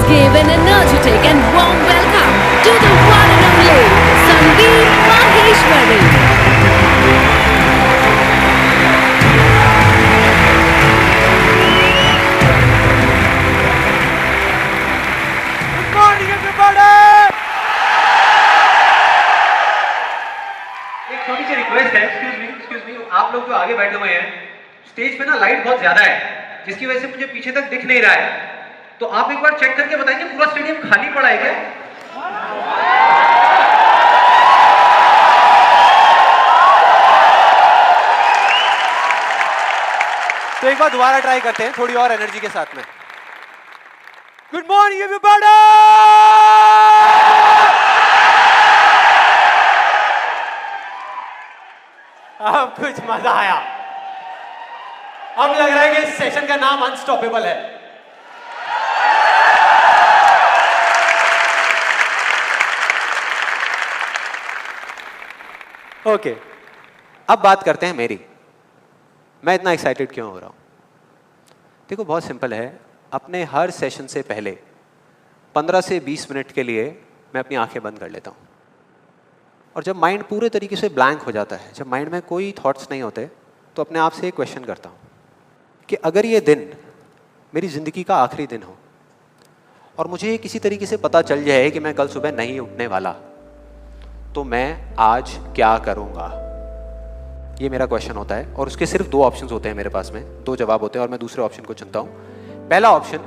give an energetic and warm welcome to the one and only Sandeep Maheshwari. Good morning, everybody. एक छोटी सी request है, excuse me, आप लोग जो आगे बैठे हुए हैं, स्टेज पे ना लाइट बहुत ज्यादा है, जिसकी वजह से मुझे पीछे तक दिख नहीं रहा है। तो आप एक बार चेक करके बताएंगे पूरा स्टेडियम खाली पड़ा है क्या? तो एक बार दोबारा ट्राई करते हैं थोड़ी और एनर्जी के साथ में। Good morning everybody. अब कुछ मजा आया। अब लग रहा है कि इस सेशन का नाम अनस्टॉपेबल है। ओके, अब बात करते हैं मेरी। मैं इतना एक्साइटेड क्यों हो रहा हूं? देखो, बहुत सिंपल है। अपने हर सेशन से पहले 15 से 20 मिनट के लिए मैं अपनी आंखें बंद कर लेता हूं। और जब माइंड पूरे तरीके से ब्लैंक हो जाता है, जब माइंड में कोई थॉट्स नहीं होते, तो अपने आप से एक क्वेश्चन करता हूँ कि अगर ये दिन मेरी ज़िंदगी का आखिरी दिन हो और मुझे किसी तरीके से पता चल जाए कि मैं कल सुबह नहीं उठने वाला, तो मैं आज क्या करूँगा? ये मेरा क्वेश्चन होता है। और उसके सिर्फ 2 ऑप्शंस होते हैं मेरे पास में, 2 जवाब होते हैं और मैं दूसरे ऑप्शन को चुनता हूँ। पहला ऑप्शन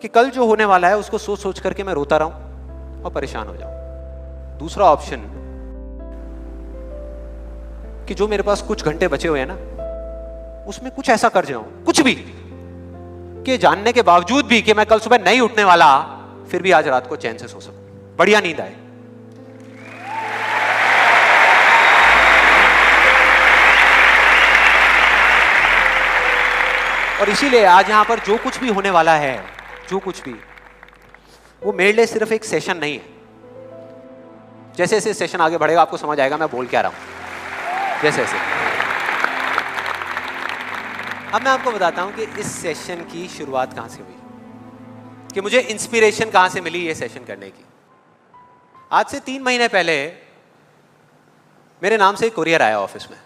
कि कल जो होने वाला है उसको सोच सोच करके मैं रोता रहूँ और परेशान हो जाऊँ। दूसरा ऑप्शन कि जो मेरे पास कुछ घंटे बचे हुए हैं ना, उसमें कुछ ऐसा कर जाऊं, कुछ भी, कि जानने के बावजूद भी कि मैं कल सुबह नहीं उठने वाला, फिर भी आज रात को चैन से सो सकूं, बढ़िया नींद आए। और इसीलिए आज यहां पर जो कुछ भी होने वाला है, जो कुछ भी, वो मेरे लिए सिर्फ एक सेशन नहीं है। जैसे जैसे सेशन आगे बढ़ेगा आपको समझ आएगा मैं बोल क्या रहा हूं। जैसे जैसे अब मैं आपको बताता हूं कि इस सेशन की शुरुआत कहां से हुई, कि मुझे इंस्पिरेशन कहां से मिली ये सेशन करने की। आज से 3 महीने पहले मेरे नाम से एक कुरियर आया ऑफिस में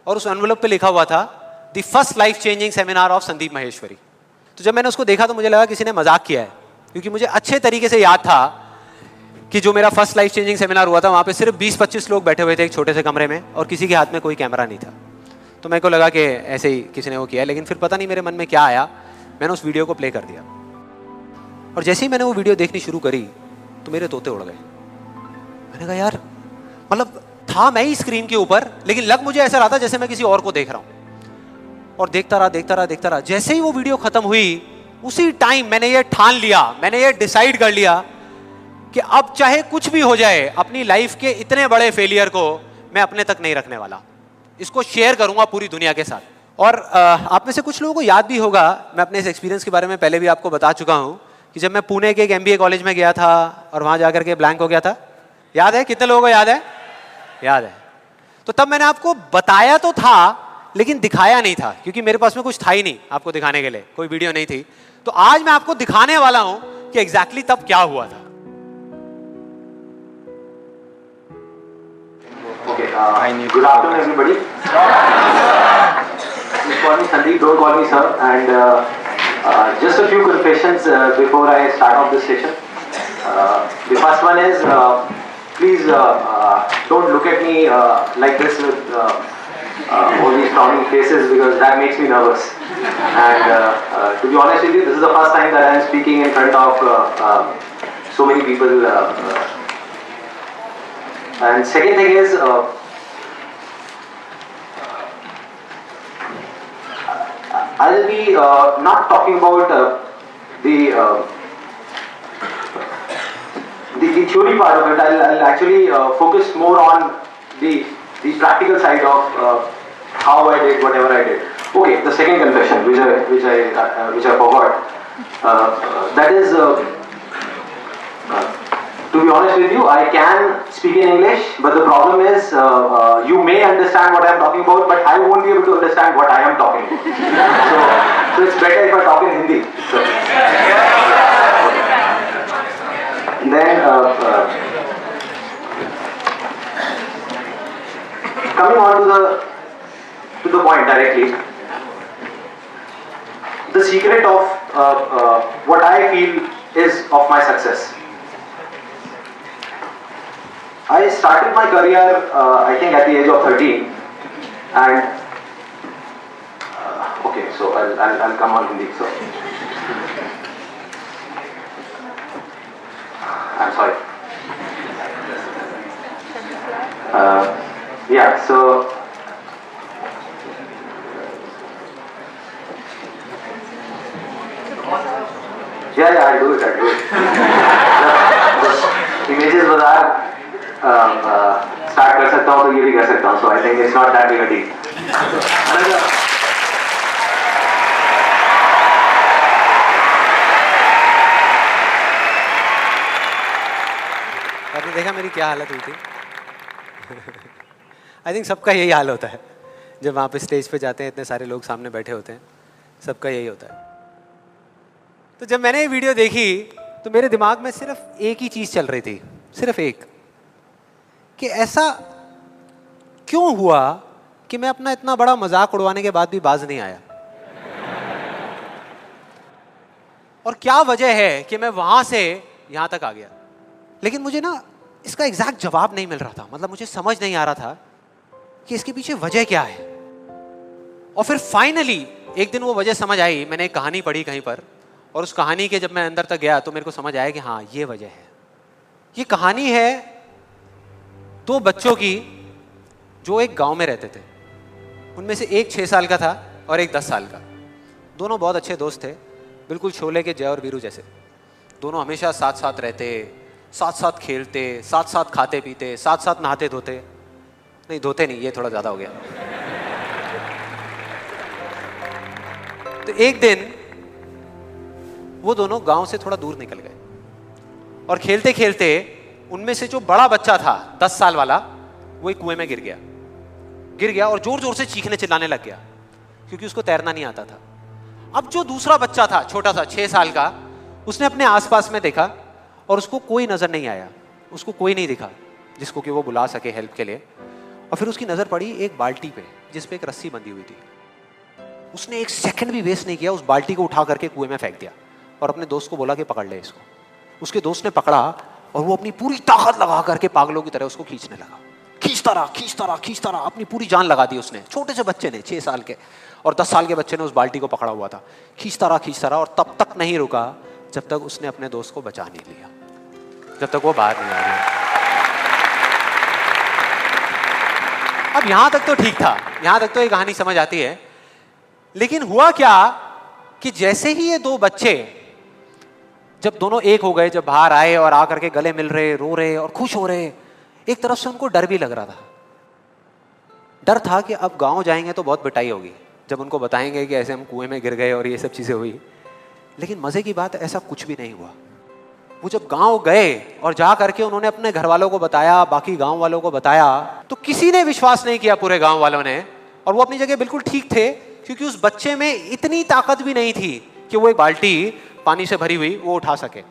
और उस एनवेलप पे लिखा हुआ था the first life changing seminar of Sandeep Maheshwari. तो जब मैंने उसको देखा तो मुझे लगा किसी ने मजाक किया है, क्योंकि मुझे अच्छे तरीके से याद था कि जो मेरा फर्स्ट लाइफ चेंजिंग सेमिनार हुआ था वहाँ पे सिर्फ 20-25 लोग बैठे हुए थे एक छोटे से कमरे में और किसी के हाथ में कोई कैमरा नहीं था। तो मेरे को लगा कि ऐसे ही किसी ने वो किया है, लेकिन फिर पता नहीं मेरे मन में क्या आया, मैंने उस वीडियो को प्ले कर दिया। और जैसे ही मैंने वो वीडियो देखनी शुरू करी तो मेरे तोते उड़ गए। मैंने कहा यार, मतलब था मैं ही स्क्रीन के ऊपर, लेकिन लग मुझे ऐसा रहा था जैसे मैं किसी और को देख रहा हूँ। और देखता रहा। जैसे ही वो वीडियो खत्म हुई, उसी टाइम मैंने ये ठान लिया, मैंने ये डिसाइड कर लिया कि अब चाहे कुछ भी हो जाए, अपनी लाइफ के इतने बड़े फेलियर को मैं अपने तक नहीं रखने वाला, इसको शेयर करूंगा पूरी दुनिया के साथ। और आप में से कुछ लोगों को याद भी होगा, मैं अपने इस एक्सपीरियंस के बारे में पहले भी आपको बता चुका हूं कि जब मैं पुणे के एक MBA कॉलेज में गया था और वहां जाकर के ब्लैंक हो गया था। याद है? कितने लोगों को याद है? याद है। तो तब मैंने आपको बताया तो था, लेकिन दिखाया नहीं था, क्योंकि मेरे पास में कुछ था ही नहीं आपको दिखाने के लिए, कोई वीडियो नहीं थी। तो आज मैं आपको दिखाने वाला हूं कि एग्जैक्टली तब क्या हुआ था। Okay, good afternoon everybody. Just call me Sandeep, don't call me sir. And just a few confessions before I start off this session. The first one is, please don't look at me like this with all these frowning faces, because that makes me nervous. And to be honest with you, this is the first time that I am speaking in front of so many people. And second thing is, I'll be not talking about the theory part of it. I'll actually focus more on the practical side of how I did whatever I did. Okay, the second confession, which I forgot, that is. To be honest with you, I can speak in English, but the problem is you may understand what I am talking about, but I won't be able to understand what I am talking about. So it's better if I talk in Hindi. So. then coming on to the point directly, the secret of what I feel is of my success. I started my career, I think, at the age of 13, and okay, so I'll come on Hindi. So I'm sorry. Yeah, so yeah, I'll do it. The images बाजार start कर सकता हूँ तो ये भी कर सकता हूँ. So I think it's not that big a deal. आपने देखा मेरी क्या हालत हुई थी? आई थिंक सबका यही हाल होता है जब वहाँ पे स्टेज पे जाते हैं, इतने सारे लोग सामने बैठे होते हैं, सबका यही होता है. तो जब मैंने ये वीडियो देखी तो मेरे दिमाग में सिर्फ एक ही चीज़ चल रही थी, सिर्फ एक, कि ऐसा क्यों हुआ कि मैं अपना इतना बड़ा मजाक उड़वाने के बाद भी बाज नहीं आया, और क्या वजह है कि मैं वहाँ से यहाँ तक आ गया. लेकिन मुझे ना इसका एग्जैक्ट जवाब नहीं मिल रहा था. मतलब मुझे समझ नहीं आ रहा था कि इसके पीछे वजह क्या है. और फिर फाइनली एक दिन वो वजह समझ आई. मैंने एक कहानी पढ़ी कहीं पर, और उस कहानी के जब मैं अंदर तक गया तो मेरे को समझ आया कि हाँ, ये वजह है. ये कहानी है दो बच्चों की जो एक गांव में रहते थे. उनमें से एक 6 साल का था और एक 10 साल का. दोनों बहुत अच्छे दोस्त थे, बिल्कुल शोले के जय और वीरू जैसे. दोनों हमेशा साथ साथ रहते, साथ साथ खेलते, साथ साथ खाते पीते, साथ साथ नहाते धोते. नहीं, धोते नहीं, ये थोड़ा ज़्यादा हो गया. तो एक दिन वो दोनों गांव से थोड़ा दूर निकल गए, और खेलते खेलते उनमें से जो बड़ा बच्चा था 10 साल वाला, वो एक कुएं में गिर गया और जोर जोर से चीखने चिल्लाने लग गया, क्योंकि उसको तैरना नहीं आता था. अब जो दूसरा बच्चा था, छोटा सा 6 साल का, उसने अपने आसपास में देखा और उसको कोई नजर नहीं आया, उसको कोई नहीं दिखा जिसको कि वो बुला सके हेल्प के लिए. और फिर उसकी नजर पड़ी एक बाल्टी पे जिस पे एक रस्सी बंधी हुई थी. उसने एक सेकंड भी वेस्ट नहीं किया, उस बाल्टी को उठा करके कुएं में फेंक दिया और अपने दोस्त को बोला कि पकड़ ले इसको. उसके दोस्त ने पकड़ा और वो अपनी पूरी ताकत लगा करके पागलों की तरह उसको खींचने लगा. खींचता रहा, अपनी पूरी जान लगा दी उसने. छोटे से बच्चे ने, 6 साल के और 10 साल के बच्चे ने उस बाल्टी को पकड़ा हुआ था. खींचता रहा और तब तक नहीं रुका जब तक उसने अपने दोस्त को बचा नहीं लिया, जब तक वो बाहर नहीं आ गया. अब यहां तक तो ठीक था, यहां तक तो ये कहानी समझ आती है. लेकिन हुआ क्या कि जैसे ही ये दो बच्चे, जब दोनों एक हो गए, जब बाहर आए और आकर के गले मिल रहे, रो रहे और खुश हो रहे, एक तरफ से उनको डर भी लग रहा था. डर था कि अब गांव जाएंगे तो बहुत पिटाई होगी जब उनको बताएंगे कि ऐसे हम कुएं में गिर गए और ये सब चीजें हुई. लेकिन मजे की बात, ऐसा कुछ भी नहीं हुआ. वो जब गांव गए और जा करके उन्होंने अपने घर वालों को बताया, बाकी गांव वालों को बताया, तो किसी ने विश्वास नहीं किया, पूरे गांव वालों ने. और वो अपनी जगह बिल्कुल ठीक थे, क्योंकि उस बच्चे में इतनी ताकत भी नहीं थी कि वो एक बाल्टी पानी से भरी हुई वो उठा सके.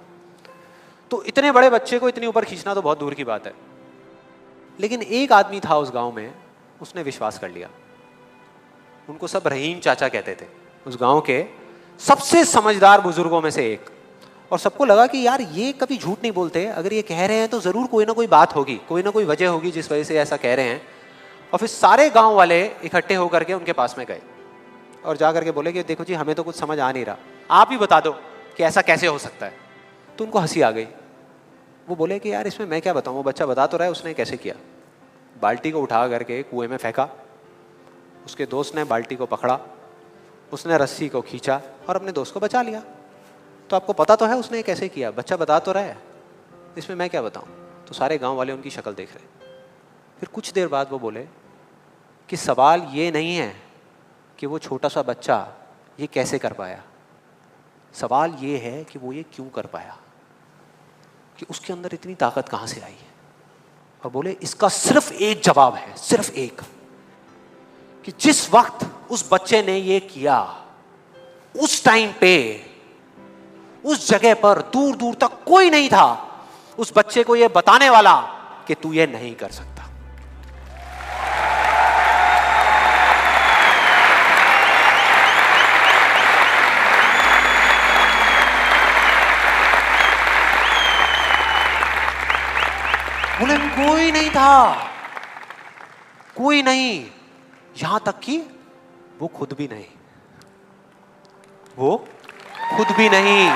तो इतने बड़े बच्चे को इतनी ऊपर खींचना तो बहुत दूर की बात है. लेकिन एक आदमी था उस गांव में, उसने विश्वास कर लिया. उनको सब रहीम चाचा कहते थे, उस गांव के सबसे समझदार बुजुर्गों में से एक. और सबको लगा कि यार ये कभी झूठ नहीं बोलते, अगर ये कह रहे हैं तो जरूर कोई ना कोई बात होगी, कोई ना कोई वजह होगी जिस वजह से ऐसा कह रहे हैं. और फिर सारे गांव वाले इकट्ठे होकर के उनके पास में गए और जा करके बोले कि देखो जी, हमें तो कुछ समझ आ नहीं रहा, आप ही बता दो कि ऐसा कैसे हो सकता है. तो उनको हंसी आ गई. वो बोले कि यार इसमें मैं क्या बताऊं, वो बच्चा बता तो रहा है उसने कैसे किया. बाल्टी को उठा करके कुएं में फेंका, उसके दोस्त ने बाल्टी को पकड़ा, उसने रस्सी को खींचा और अपने दोस्त को बचा लिया. तो आपको पता तो है उसने कैसे किया, बच्चा बता तो रहा है, इसमें मैं क्या बताऊं. तो सारे गांव वाले उनकी शक्ल देख रहे. फिर कुछ देर बाद वो बोले कि सवाल ये नहीं है कि वो छोटा सा बच्चा ये कैसे कर पाया, सवाल ये है कि वो ये क्यों कर पाया, कि उसके अंदर इतनी ताकत कहां से आई है. और बोले इसका सिर्फ एक जवाब है, सिर्फ एक, कि जिस वक्त उस बच्चे ने ये किया, उस टाइम पे उस जगह पर दूर दूर तक कोई नहीं था, उस बच्चे को यह बताने वाला कि तू ये नहीं कर सकता। बोले कोई नहीं था, कोई नहीं, यहां तक कि वो खुद भी नहीं, वो खुद भी नहीं।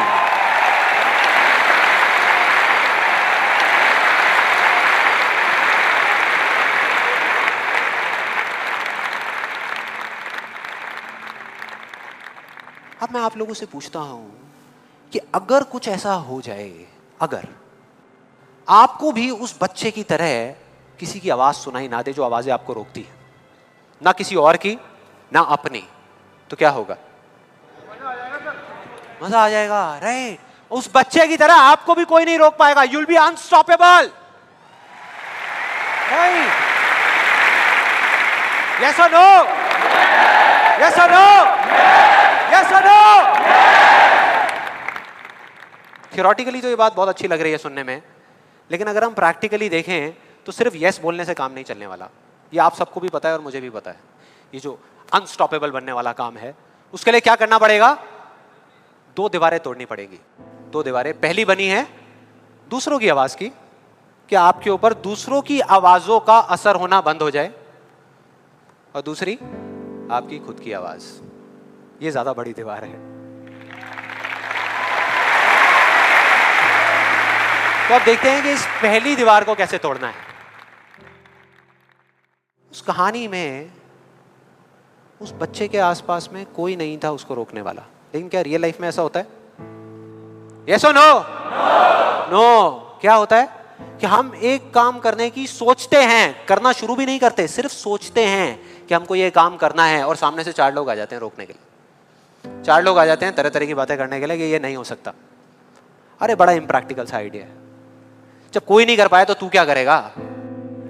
अब मैं आप लोगों से पूछता हूं कि अगर कुछ ऐसा हो जाए, अगर आपको भी उस बच्चे की तरह किसी की आवाज सुनाई ना दे जो आवाजें आपको रोकती है, ना किसी और की ना अपनी, तो क्या होगा? मजा आ जाएगा, राइट? उस बच्चे की तरह आपको भी कोई नहीं रोक पाएगा। You'll be unstoppable, right? Yes और नो? यस और नो? यस और नो? थियोरेटिकली तो ये बात बहुत अच्छी लग रही है सुनने में, लेकिन अगर हम प्रैक्टिकली देखें तो सिर्फ यस बोलने से काम नहीं चलने वाला। ये आप सबको भी पता है और मुझे भी पता है। ये जो अनस्टॉपेबल बनने वाला काम है, उसके लिए क्या करना पड़ेगा? 2 दीवारें तोड़नी पड़ेगी। 2 दीवारें, पहली बनी है दूसरों की आवाज की, कि आपके ऊपर दूसरों की आवाजों का असर होना बंद हो जाए, और दूसरी आपकी खुद की आवाज। ये ज्यादा बड़ी दीवार है। तो अब देखते हैं कि इस पहली दीवार को कैसे तोड़ना है। उस कहानी में उस बच्चे के आसपास में कोई नहीं था उसको रोकने वाला, लेकिन क्या रियल लाइफ में ऐसा होता है? यस और नो? नो। क्या होता है कि हम एक काम करने की सोचते हैं, करना शुरू भी नहीं करते, सिर्फ सोचते हैं कि हमको ये काम करना है, और सामने से 4 लोग आ जाते हैं रोकने के लिए। 4 लोग आ जाते हैं तरह तरह की बातें करने के लिए कि ये नहीं हो सकता। अरे बड़ा इम्प्रैक्टिकल सा आइडिया है। जब कोई नहीं कर पाया तो तू क्या करेगा?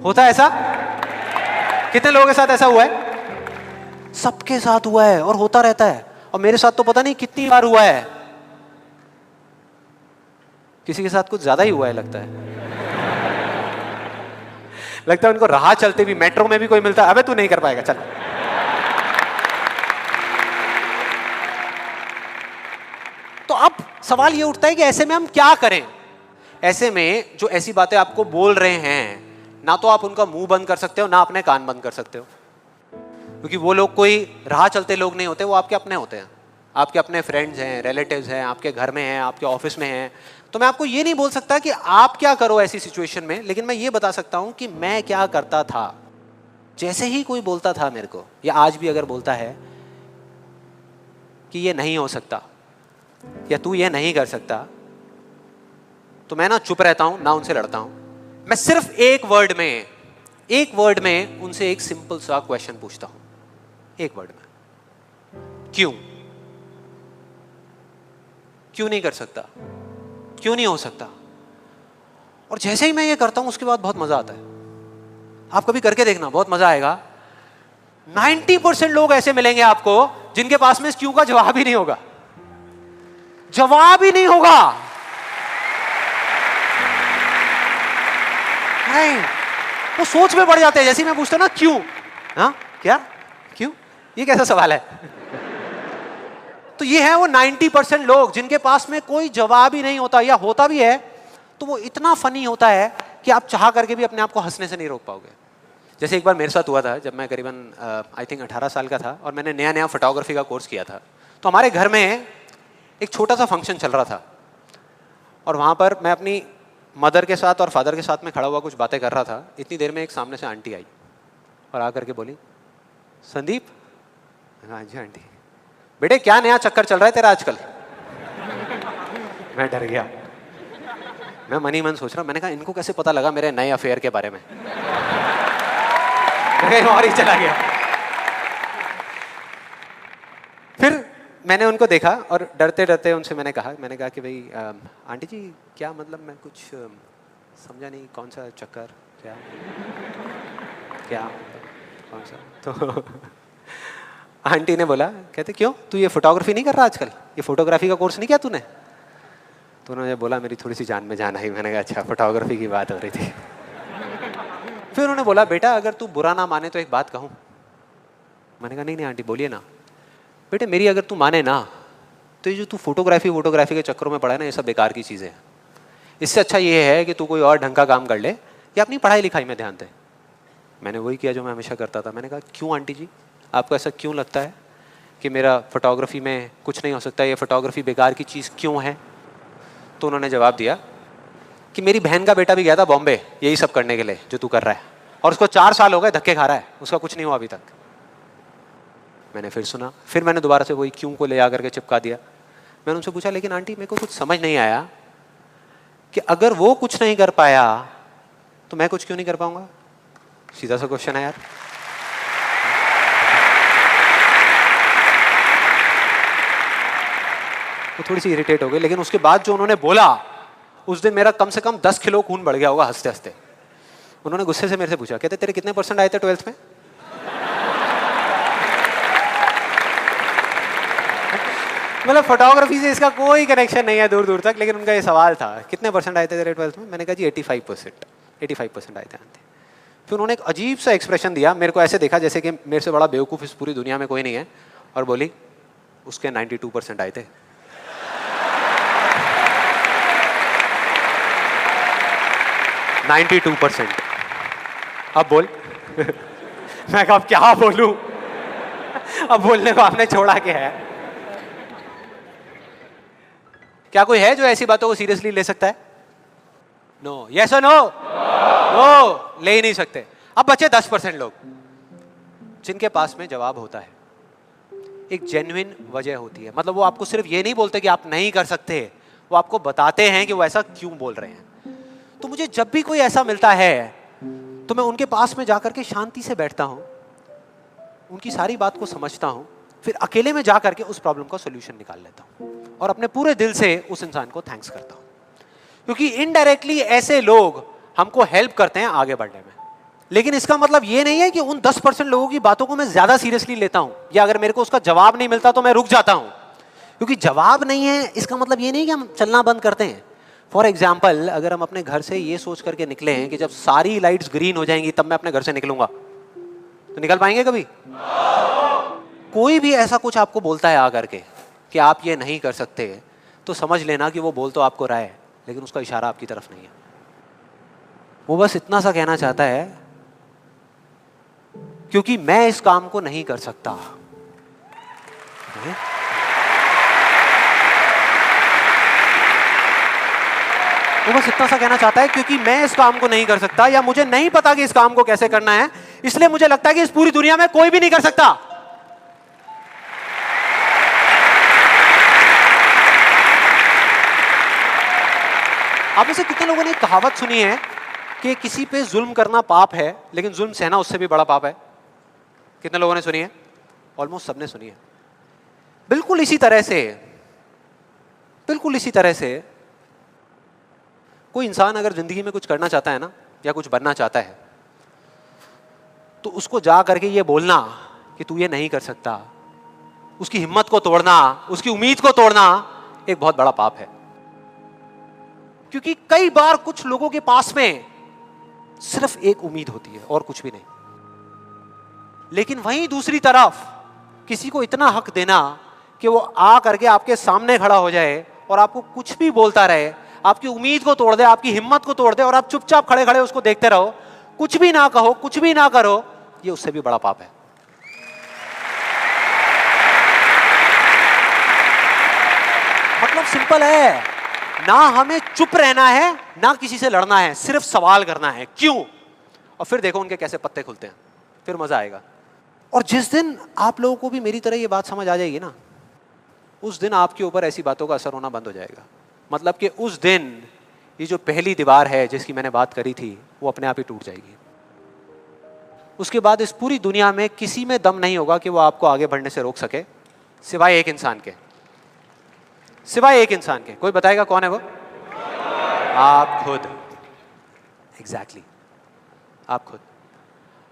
होता है ऐसा? कितने लोगों के साथ ऐसा हुआ है? सबके साथ हुआ है और होता रहता है। और मेरे साथ तो पता नहीं कितनी बार हुआ है। किसी के साथ कुछ ज्यादा ही हुआ है लगता है। लगता है उनको राह चलते भी, मेट्रो में भी कोई मिलता है, अबे तू नहीं कर पाएगा, चल। तो अब सवाल ये उठता है कि ऐसे में हम क्या करें? ऐसे में जो ऐसी बातें आपको बोल रहे हैं, ना तो आप उनका मुंह बंद कर सकते हो, ना अपने कान बंद कर सकते हो, क्योंकि वो लोग कोई राह चलते लोग नहीं होते, वो आपके अपने होते हैं। आपके अपने फ्रेंड्स हैं, रिलेटिव्स हैं, आपके घर में हैं, आपके ऑफिस में हैं। तो मैं आपको ये नहीं बोल सकता कि आप क्या करो ऐसी सिचुएशन में, लेकिन मैं ये बता सकता हूं कि मैं क्या करता था। जैसे ही कोई बोलता था मेरे को, या आज भी अगर बोलता है कि ये नहीं हो सकता या तू ये नहीं कर सकता, तो मैं ना चुप रहता हूं, ना उनसे लड़ता हूं। मैं सिर्फ एक वर्ड में उनसे एक सिंपल सा क्वेश्चन पूछता हूं, एक वर्ड में। क्यों? क्यों नहीं कर सकता? क्यों नहीं हो सकता? और जैसे ही मैं ये करता हूं उसके बाद बहुत मजा आता है। आप कभी करके देखना, बहुत मजा आएगा। 90% लोग ऐसे मिलेंगे आपको जिनके पास में इस क्यों का जवाब ही नहीं होगा। जवाब ही नहीं होगा। नहीं, वो सोच में पड़ जाते हैं। जैसे मैं पूछता ना क्यों, हाँ क्या, क्यों, ये कैसा सवाल है? तो ये है वो 90% लोग जिनके पास में कोई जवाब ही नहीं होता, या होता भी है तो वो इतना फनी होता है कि आप चाह करके भी अपने आप को हंसने से नहीं रोक पाओगे। जैसे एक बार मेरे साथ हुआ था, जब मैं करीबन आई थिंक 18 साल का था और मैंने नया फोटोग्राफी का कोर्स किया था। तो हमारे घर में एक छोटा सा फंक्शन चल रहा था, और वहाँ पर मैं अपनी मदर के साथ और फादर के साथ में खड़ा हुआ कुछ बातें कर रहा था। इतनी देर में एक सामने से आंटी आई और आकर के बोली, संदीप। हाँ जी आंटी। बेटे क्या नया चक्कर चल रहा है तेरा आजकल? मैं डर गया। मैं मन ही मन सोच रहा, मैंने कहा इनको कैसे पता लगा मेरे नए अफेयर के बारे में? मैं और ही चला गया। फिर मैंने उनको देखा और डरते डरते उनसे मैंने कहा कि भाई आंटी जी क्या मतलब, मैं कुछ समझा नहीं, कौन सा चक्कर, क्या क्या कौन सा? तो आंटी ने बोला, कहते क्यों, तू ये फोटोग्राफी नहीं कर रहा आजकल? ये फोटोग्राफी का कोर्स नहीं किया तूने? तो उन्होंने बोला, मेरी थोड़ी सी जान में जान आई। मैंने कहा अच्छा, फोटोग्राफी की बात हो रही थी। फिर उन्होंने बोला, बेटा अगर तू बुरा ना माने तो एक बात कहूँ। मैंने कहा नहीं नहीं आंटी बोलिए ना। बेटे मेरी अगर तू माने ना, तो ये जो तू फोटोग्राफी के चक्करों में पड़ा है ना, ये सब बेकार की चीज़ें हैं। इससे अच्छा ये है कि तू कोई और ढंग का काम कर ले या अपनी पढ़ाई लिखाई में ध्यान दे। मैंने वही किया जो मैं हमेशा करता था। मैंने कहा क्यों आंटी जी, आपको ऐसा क्यों लगता है कि मेरा फोटोग्राफी में कुछ नहीं हो सकता, ये फोटोग्राफी बेकार की चीज़ क्यों है? तो उन्होंने जवाब दिया कि मेरी बहन का बेटा भी गया था बॉम्बे यही सब करने के लिए जो तू कर रहा है, और उसको 4 साल हो गए धक्के खा रहा है, उसका कुछ नहीं हुआ अभी तक। मैंने फिर सुना, फिर मैंने दोबारा से वही क्यों को ले आकर के चिपका दिया। मैंने उनसे पूछा, लेकिन आंटी मेरे को कुछ समझ नहीं आया कि अगर वो कुछ नहीं कर पाया तो मैं कुछ क्यों नहीं कर पाऊंगा? सीधा सा क्वेश्चन है यार। वो थोड़ी सी इरिटेट हो गई, लेकिन उसके बाद जो उन्होंने बोला, उस दिन मेरा कम से कम 10 किलो खून बढ़ गया होगा हंसते हंसते। उन्होंने गुस्से से मेरे से पूछा, कहते तेरे कितने % आए थे 12th में? मतलब फोटोग्राफी से इसका कोई कनेक्शन नहीं है दूर दूर तक, लेकिन उनका ये सवाल था कितने % आए थे तेरे 12th में? मैंने कहा जी 85% आए थे आंटी। फिर उन्होंने एक अजीब सा एक्सप्रेशन दिया, मेरे को ऐसे देखा जैसे कि मेरे से बड़ा बेवकूफ़ इस पूरी दुनिया में कोई नहीं है, और बोली उसके 92% आए थे। अब बोल। मैं कहा अब क्या बोलूं? अब बोलने को आपने छोड़ा क्या है? क्या कोई है जो ऐसी बातों को सीरियसली ले सकता है? नो, यस और नो? नो, ले ही नहीं सकते। अब बचे 10% लोग जिनके पास में जवाब होता है, एक जेन्युइन वजह होती है। मतलब वो आपको सिर्फ ये नहीं बोलते कि आप नहीं कर सकते, वो आपको बताते हैं कि वो ऐसा क्यों बोल रहे हैं। तो मुझे जब भी कोई ऐसा मिलता है तो मैं उनके पास में जाकर के शांति से बैठता हूं, उनकी सारी बात को समझता हूं, फिर अकेले में जाकर के उस प्रॉब्लम का सॉल्यूशन निकाल लेता हूं और अपने पूरे दिल से उस इंसान को थैंक्स करता हूं, क्योंकि इनडायरेक्टली ऐसे लोग हमको हेल्प करते हैं आगे बढ़ने में। लेकिन इसका मतलब ये नहीं है कि उन 10% लोगों की बातों को मैं ज्यादा सीरियसली लेता हूं, या अगर मेरे को उसका जवाब नहीं मिलता तो मैं रुक जाता हूं। क्योंकि जवाब नहीं है इसका मतलब ये नहीं कि हम चलना बंद करते हैं। फॉर एग्जाम्पल, अगर हम अपने घर से ये सोच करके निकले हैं कि जब सारी लाइट्स ग्रीन हो जाएंगी तब मैं अपने घर से निकलूंगा, तो निकल पाएंगे कभी? कोई भी ऐसा कुछ आपको बोलता है आकर के कि आप ये नहीं कर सकते, तो समझ लेना कि वो बोल तो आपको रहा है, लेकिन उसका इशारा आपकी तरफ नहीं है। वो बस इतना सा कहना चाहता है क्योंकि मैं इस काम को नहीं कर सकता। वो बस इतना सा कहना चाहता है क्योंकि मैं इस काम को नहीं कर सकता, या मुझे नहीं पता कि इस काम को कैसे करना है, इसलिए मुझे लगता है कि इस पूरी दुनिया में कोई भी नहीं कर सकता। आप में से कितने लोगों ने कहावत सुनी है कि किसी पे जुल्म करना पाप है, लेकिन जुल्म सहना उससे भी बड़ा पाप है? कितने लोगों ने सुनी है? ऑलमोस्ट सबने सुनी है। बिल्कुल इसी तरह से कोई इंसान अगर जिंदगी में कुछ करना चाहता है ना, या कुछ बनना चाहता है, तो उसको जा करके ये बोलना कि तू ये नहीं कर सकता, उसकी हिम्मत को तोड़ना, उसकी उम्मीद को तोड़ना एक बहुत बड़ा पाप है। क्योंकि कई बार कुछ लोगों के पास में सिर्फ एक उम्मीद होती है और कुछ भी नहीं, लेकिन वहीं दूसरी तरफ किसी को इतना हक देना कि वो आ करके आपके सामने खड़ा हो जाए और आपको कुछ भी बोलता रहे, आपकी उम्मीद को तोड़ दे, आपकी हिम्मत को तोड़ दे, और आप चुपचाप खड़े खड़े उसको देखते रहो, कुछ भी ना कहो, कुछ भी ना करो, ये उससे भी बड़ा पाप है। मतलब सिंपल है, ना हमें चुप रहना है, ना किसी से लड़ना है, सिर्फ सवाल करना है क्यों, और फिर देखो उनके कैसे पत्ते खुलते हैं, फिर मजा आएगा। और जिस दिन आप लोगों को भी मेरी तरह ये बात समझ आ जाएगी ना, उस दिन आपके ऊपर ऐसी बातों का असर होना बंद हो जाएगा। मतलब कि उस दिन ये जो पहली दीवार है जिसकी मैंने बात करी थी, वो अपने आप ही टूट जाएगी। उसके बाद इस पूरी दुनिया में किसी में दम नहीं होगा कि वो आपको आगे बढ़ने से रोक सके, सिवाय एक इंसान के। कोई बताएगा कौन है वो? आप खुद। एग्जैक्टली, आप खुद।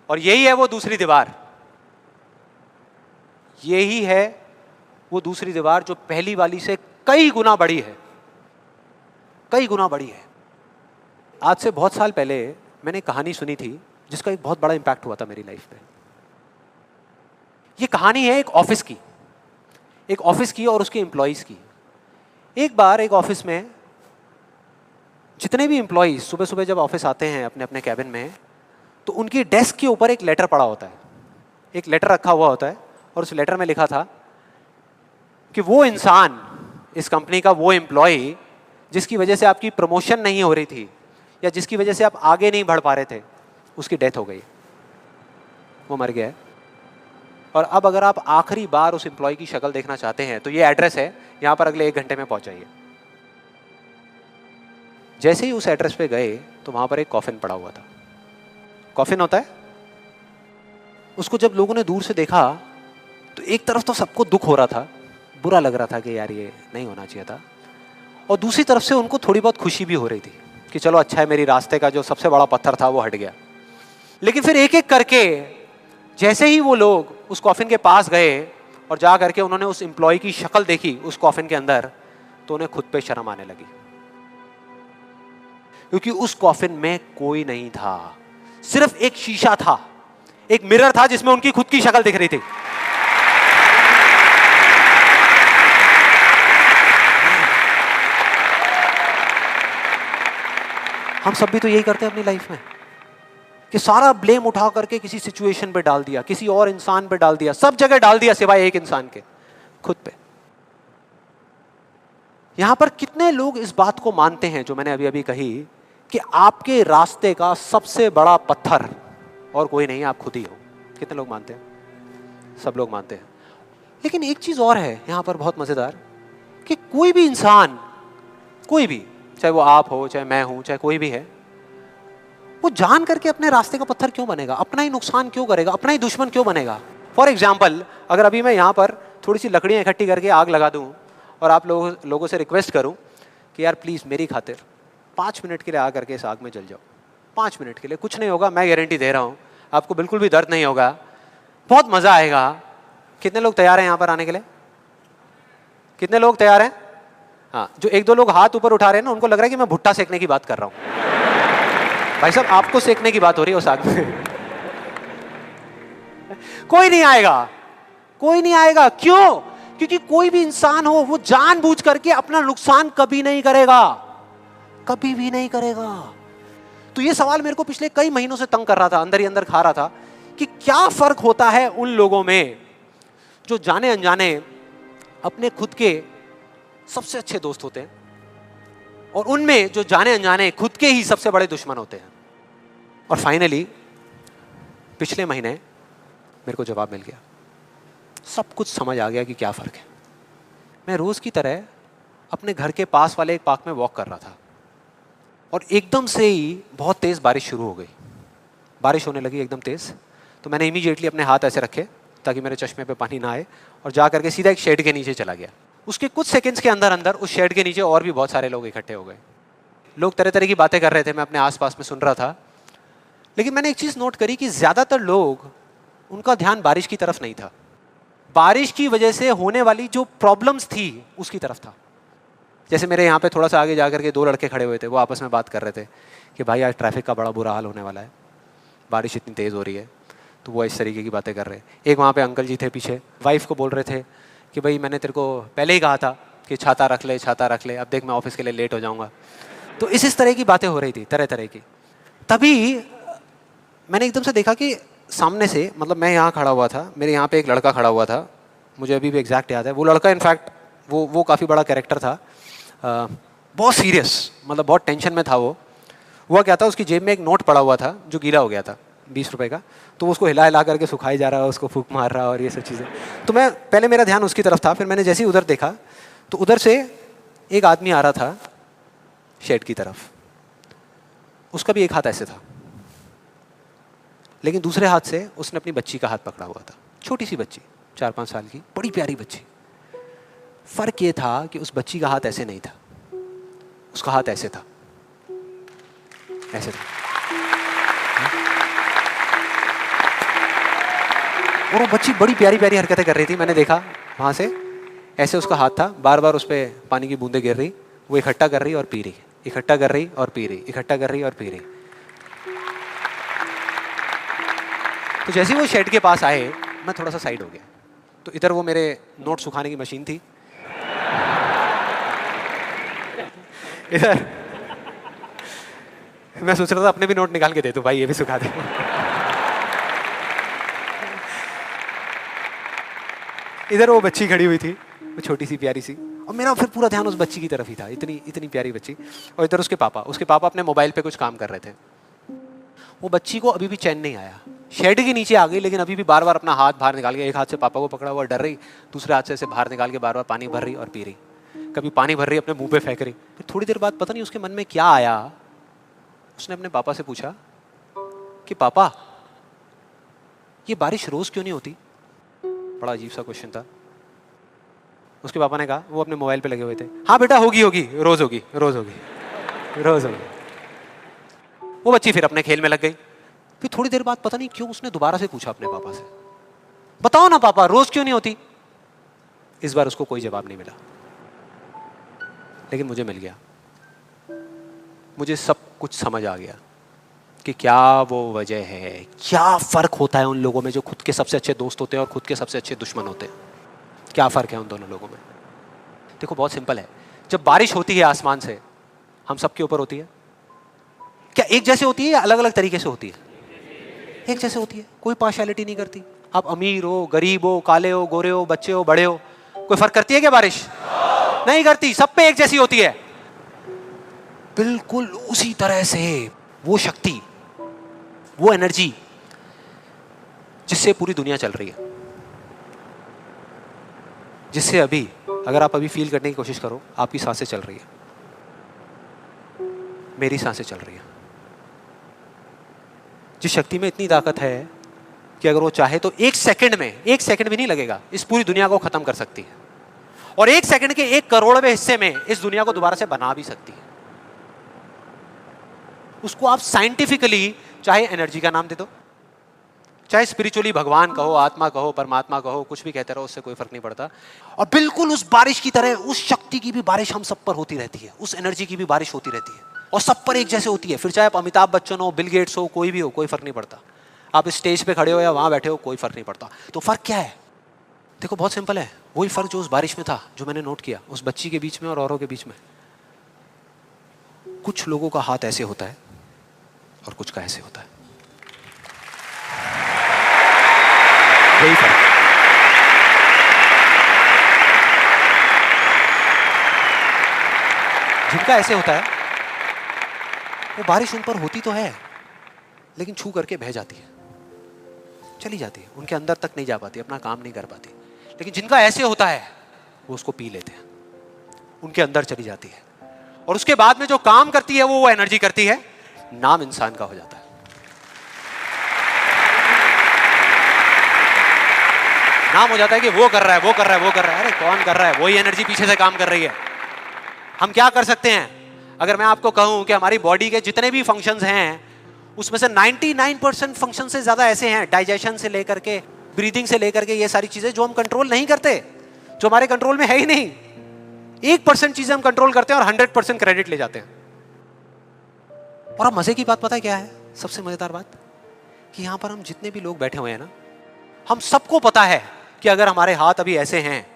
और यही है वो दूसरी दीवार, यही है वो दूसरी दीवार जो पहली वाली से कई गुना बड़ी है। कई गुना बड़ी है। आज से बहुत साल पहले मैंने एक कहानी सुनी थी जिसका एक बहुत बड़ा इंपैक्ट हुआ था मेरी लाइफ पे। ये कहानी है एक ऑफिस की और उसके एम्प्लॉइज की। एक बार एक ऑफिस में जितने भी एम्प्लॉइज सुबह सुबह जब ऑफिस आते हैं अपने अपने कैबिन में, तो उनकी डेस्क के ऊपर एक लेटर पड़ा होता है, एक लेटर रखा हुआ होता है, और उस लेटर में लिखा था कि वो इंसान, इस कंपनी का वो एम्प्लॉय जिसकी वजह से आपकी प्रमोशन नहीं हो रही थी या जिसकी वजह से आप आगे नहीं बढ़ पा रहे थे, उसकी डेथ हो गई, वो मर गया है। और अब अगर आप आखिरी बार उस एम्प्लॉय की शक्ल देखना चाहते हैं तो ये एड्रेस है, यहां पर अगले 1 घंटे में पहुंच जाइए। जैसे ही उस एड्रेस पे गए तो वहां पर एक कॉफिन पड़ा हुआ था। कॉफिन होता है, उसको जब लोगों ने दूर से देखा तो एक तरफ तो सबको दुख हो रहा था, बुरा लग रहा था कि यार ये नहीं होना चाहिए था, और दूसरी तरफ से उनको थोड़ी बहुत खुशी भी हो रही थी कि चलो अच्छा है, मेरी रास्ते का जो सबसे बड़ा पत्थर था वो हट गया। लेकिन फिर एक एक करके जैसे ही वो लोग उस कॉफिन के पास गए और जा करके उन्होंने उस एम्प्लॉय की शक्ल देखी उस कॉफिन के अंदर, तो उन्हें खुद पे शर्म आने लगी, क्योंकि उस कॉफिन में कोई नहीं था, सिर्फ एक शीशा था, एक मिरर था जिसमें उनकी खुद की शक्ल दिख रही थी। हम सब भी तो यही करते हैं अपनी लाइफ में कि सारा ब्लेम उठा करके किसी सिचुएशन पे डाल दिया, किसी और इंसान पे डाल दिया, सब जगह डाल दिया सिवाय एक इंसान के, खुद पे। यहां पर कितने लोग इस बात को मानते हैं जो मैंने अभी अभी कही कि आपके रास्ते का सबसे बड़ा पत्थर और कोई नहीं, आप खुद ही हो? कितने लोग मानते हैं? सब लोग मानते हैं। लेकिन एक चीज और है यहां पर बहुत मजेदार, कि कोई भी इंसान, कोई भी, चाहे वो आप हो, चाहे मैं हूं, चाहे कोई भी है, वो जान करके अपने रास्ते का पत्थर क्यों बनेगा? अपना ही नुकसान क्यों करेगा? अपना ही दुश्मन क्यों बनेगा? फॉर एग्जाम्पल, अगर अभी मैं यहाँ पर थोड़ी सी लकड़ियाँ इकट्ठी करके आग लगा दूँ और आप लोगों से रिक्वेस्ट करूँ कि यार प्लीज़ मेरी खातिर 5 मिनट के लिए आ करके इस आग में जल जाओ, 5 मिनट के लिए, कुछ नहीं होगा, मैं गारंटी दे रहा हूँ, आपको बिल्कुल भी दर्द नहीं होगा, बहुत मज़ा आएगा। कितने लोग तैयार हैं यहाँ पर आने के लिए? कितने लोग तैयार हैं? हाँ, जो 1-2 लोग हाथ ऊपर उठा रहे हैं ना, उनको लग रहा है कि मैं भुट्टा सेकने की बात कर रहा हूँ। भाई साहब, आपको सेकने की बात हो रही है उस आग में। कोई नहीं आएगा, कोई नहीं आएगा। क्यों? क्योंकि कोई भी इंसान हो वो जानबूझ करके अपना नुकसान कभी नहीं करेगा, कभी भी नहीं करेगा। तो ये सवाल मेरे को पिछले कई महीनों से तंग कर रहा था, अंदर ही अंदर खा रहा था कि क्या फर्क होता है उन लोगों में जो जाने अनजाने अपने खुद के सबसे अच्छे दोस्त होते हैं और उनमें जो जाने अनजाने खुद के ही सबसे बड़े दुश्मन होते हैं। और फाइनली पिछले महीने मेरे को जवाब मिल गया, सब कुछ समझ आ गया कि क्या फ़र्क है। मैं रोज़ की तरह अपने घर के पास वाले एक पार्क में वॉक कर रहा था और एकदम से ही बहुत तेज़ बारिश शुरू हो गई, बारिश होने लगी एकदम तेज़। तो मैंने इमीडिएटली अपने हाथ ऐसे रखे ताकि मेरे चश्मे पे पानी ना आए और जा करके सीधा एक शेड के नीचे चला गया। उसके कुछ सेकंड्स के अंदर अंदर उस शेड के नीचे और भी बहुत सारे लोग इकट्ठे हो गए। लोग तरह तरह की बातें कर रहे थे, मैं अपने आसपास में सुन रहा था। लेकिन मैंने एक चीज़ नोट करी कि ज़्यादातर लोग, उनका ध्यान बारिश की तरफ नहीं था, बारिश की वजह से होने वाली जो प्रॉब्लम्स थी उसकी तरफ था। जैसे मेरे यहाँ पे थोड़ा सा आगे जा करके 2 लड़के खड़े हुए थे, वो आपस में बात कर रहे थे कि भाई आज ट्रैफिक का बड़ा बुरा हाल होने वाला है, बारिश इतनी तेज़ हो रही है। तो वो इस तरीके की बातें कर रहे। एक वहाँ पे अंकल जी थे पीछे, वाइफ को बोल रहे थे कि भाई मैंने तेरे को पहले ही कहा था कि छाता रख ले, छाता रख ले, अब देख मैं ऑफिस के लिए लेट हो जाऊँगा। तो इस तरह की बातें हो रही थी, तरह तरह की। तभी मैंने एकदम से देखा कि सामने से, मतलब मैं यहाँ खड़ा हुआ था, मेरे यहाँ पे एक लड़का खड़ा हुआ था, मुझे अभी भी एग्जैक्ट याद है। वो लड़का इनफैक्ट वो काफ़ी बड़ा कैरेक्टर था, बहुत सीरियस, मतलब बहुत टेंशन में था वो। हुआ क्या था, उसकी जेब में एक नोट पड़ा हुआ था जो गीला हो गया था, 20 रुपए का। तो उसको हिला हिला करके सुखाई जा रहा है, उसको फूंक मार रहा है और ये सब चीज़ें। तो मैं पहले, मेरा ध्यान उसकी तरफ था, फिर मैंने जैसे ही उधर देखा तो उधर से एक आदमी आ रहा था शेड की तरफ। उसका भी एक हाथ ऐसे था, लेकिन दूसरे हाथ से उसने अपनी बच्ची का हाथ पकड़ा हुआ था, छोटी सी बच्ची, 4-5 साल की, बड़ी प्यारी बच्ची। फर्क ये था कि उस बच्ची का हाथ ऐसे नहीं था, उसका हाथ ऐसे था, ऐसे था। और वो बच्ची बड़ी प्यारी प्यारी हरकतें कर रही थी। मैंने देखा वहाँ से, ऐसे उसका हाथ था, बार बार उस पर पानी की बूंदें गिर रही, वो इकट्ठा कर रही और पी रही, इकट्ठा कर रही और पी रही, इकट्ठा कर रही और पी रही। तो जैसे ही वो शेड के पास आए, मैं थोड़ा सा साइड हो गया। तो इधर वो मेरे नोट सुखाने की मशीन थी, इधर मैं सोच रहा था अपने भी नोट निकाल के दे दूं, भाई ये भी सुखा दे। इधर वो बच्ची खड़ी हुई थी, वो छोटी सी प्यारी सी, और मेरा फिर पूरा ध्यान उस बच्ची की तरफ ही था, इतनी इतनी प्यारी बच्ची। और इधर उसके पापा अपने मोबाइल पे कुछ काम कर रहे थे। वो बच्ची को अभी भी चैन नहीं आया, शेड के नीचे आ गई, लेकिन अभी भी बार बार अपना हाथ बाहर निकाल के, एक हाथ से पापा को पकड़ा हुआ डर रही, दूसरे हाथ से ऐसे बाहर निकाल के बार बार पानी भर रही और पी रही। कभी पानी भर रही, अपने मुंह पे फेंक रही। फिर थोड़ी देर बाद पता नहीं उसके मन में क्या आया, उसने अपने पापा से पूछा कि पापा ये बारिश रोज क्यों नहीं होती? बड़ा अजीब सा क्वेश्चन था। उसके पापा ने कहा, वो अपने मोबाइल पे लगे हुए थे, हाँ बेटा होगी होगी, रोज होगी, रोज होगी, रोज होगी। वो बच्ची फिर अपने खेल में लग गई। फिर थोड़ी देर बाद पता नहीं क्यों उसने दोबारा से पूछा अपने पापा से, बताओ ना पापा रोज क्यों नहीं होती? इस बार उसको कोई जवाब नहीं मिला, लेकिन मुझे मिल गया। मुझे सब कुछ समझ आ गया कि क्या वो वजह है, क्या फर्क होता है उन लोगों में जो खुद के सबसे अच्छे दोस्त होते हैं और खुद के सबसे अच्छे दुश्मन होते हैं। क्या फर्क है उन दोनों लोगों में? देखो बहुत सिंपल है। जब बारिश होती है आसमान से, हम सबके ऊपर होती है, क्या एक जैसे होती है या अलग अलग तरीके से होती है? एक जैसे होती है, कोई पार्शियलिटी नहीं करती। आप अमीर हो, गरीब हो, काले हो, गोरे हो, बच्चे हो, बड़े हो, कोई फर्क करती है क्या बारिश? नहीं करती, सब पे एक जैसी होती है। बिल्कुल उसी तरह से वो शक्ति, वो एनर्जी जिससे पूरी दुनिया चल रही है, जिससे अभी अगर आप अभी फील करने की कोशिश करो, आपकी सांसें चल रही है, मेरी सांसें चल रही है। जिस शक्ति में इतनी ताकत है कि अगर वो चाहे तो एक सेकंड भी नहीं लगेगा, इस पूरी दुनिया को खत्म कर सकती है, और एक सेकंड के 1 करोड़वें हिस्से में इस दुनिया को दोबारा से बना भी सकती है। उसको आप साइंटिफिकली चाहे एनर्जी का नाम दे दो, चाहे स्पिरिचुअली भगवान कहो, आत्मा कहो, परमात्मा कहो, कुछ भी कहते रहो, उससे कोई फर्क नहीं पड़ता। और बिल्कुल उस बारिश की तरह उस शक्ति की भी बारिश हम सब पर होती रहती है, उस एनर्जी की भी बारिश होती रहती है, और सब पर एक जैसे होती है। फिर चाहे आप अमिताभ बच्चन हो, बिल गेट्स हो, कोई भी हो, कोई फर्क नहीं पड़ता। आप इस स्टेज पे खड़े हो या वहां बैठे हो, कोई फर्क नहीं पड़ता। तो फर्क क्या है? देखो बहुत सिंपल है, वही फर्क जो उस बारिश में था, जो मैंने नोट किया उस बच्ची के बीच में और औरों के बीच में। कुछ लोगों का हाथ ऐसे होता है और कुछ का ऐसे होता है, यही फर्क। जिनका ऐसे होता है वो बारिश उन पर होती तो है, लेकिन छू करके बह जाती है, चली जाती है, उनके अंदर तक नहीं जा पाती, अपना काम नहीं कर पाती। लेकिन जिनका ऐसे होता है वो उसको पी लेते हैं, उनके अंदर चली जाती है, और उसके बाद में जो काम करती है वो एनर्जी करती है, नाम इंसान का हो जाता है। नाम हो जाता है कि वो कर रहा है, वो कर रहा है, वो कर रहा है। अरे कौन कर रहा है? वही एनर्जी पीछे से काम कर रही है। हम क्या कर सकते हैं? अगर मैं आपको कहूं कि हमारी बॉडी के जितने भी फंक्शंस हैं, उसमें से 99% फंक्शन से ज्यादा ऐसे हैं, डाइजेशन से लेकर के, ब्रीदिंग से लेकर के, ये सारी चीजें जो हम कंट्रोल नहीं करते, जो हमारे कंट्रोल में है ही नहीं। 1% चीजें हम कंट्रोल करते हैं और 100% क्रेडिट ले जाते हैं। और अब मजे की बात पता है क्या है? सबसे मजेदार बात कि यहां पर हम जितने भी लोग बैठे हुए हैं ना, हम सबको पता है कि अगर हमारे हाथ अभी ऐसे हैं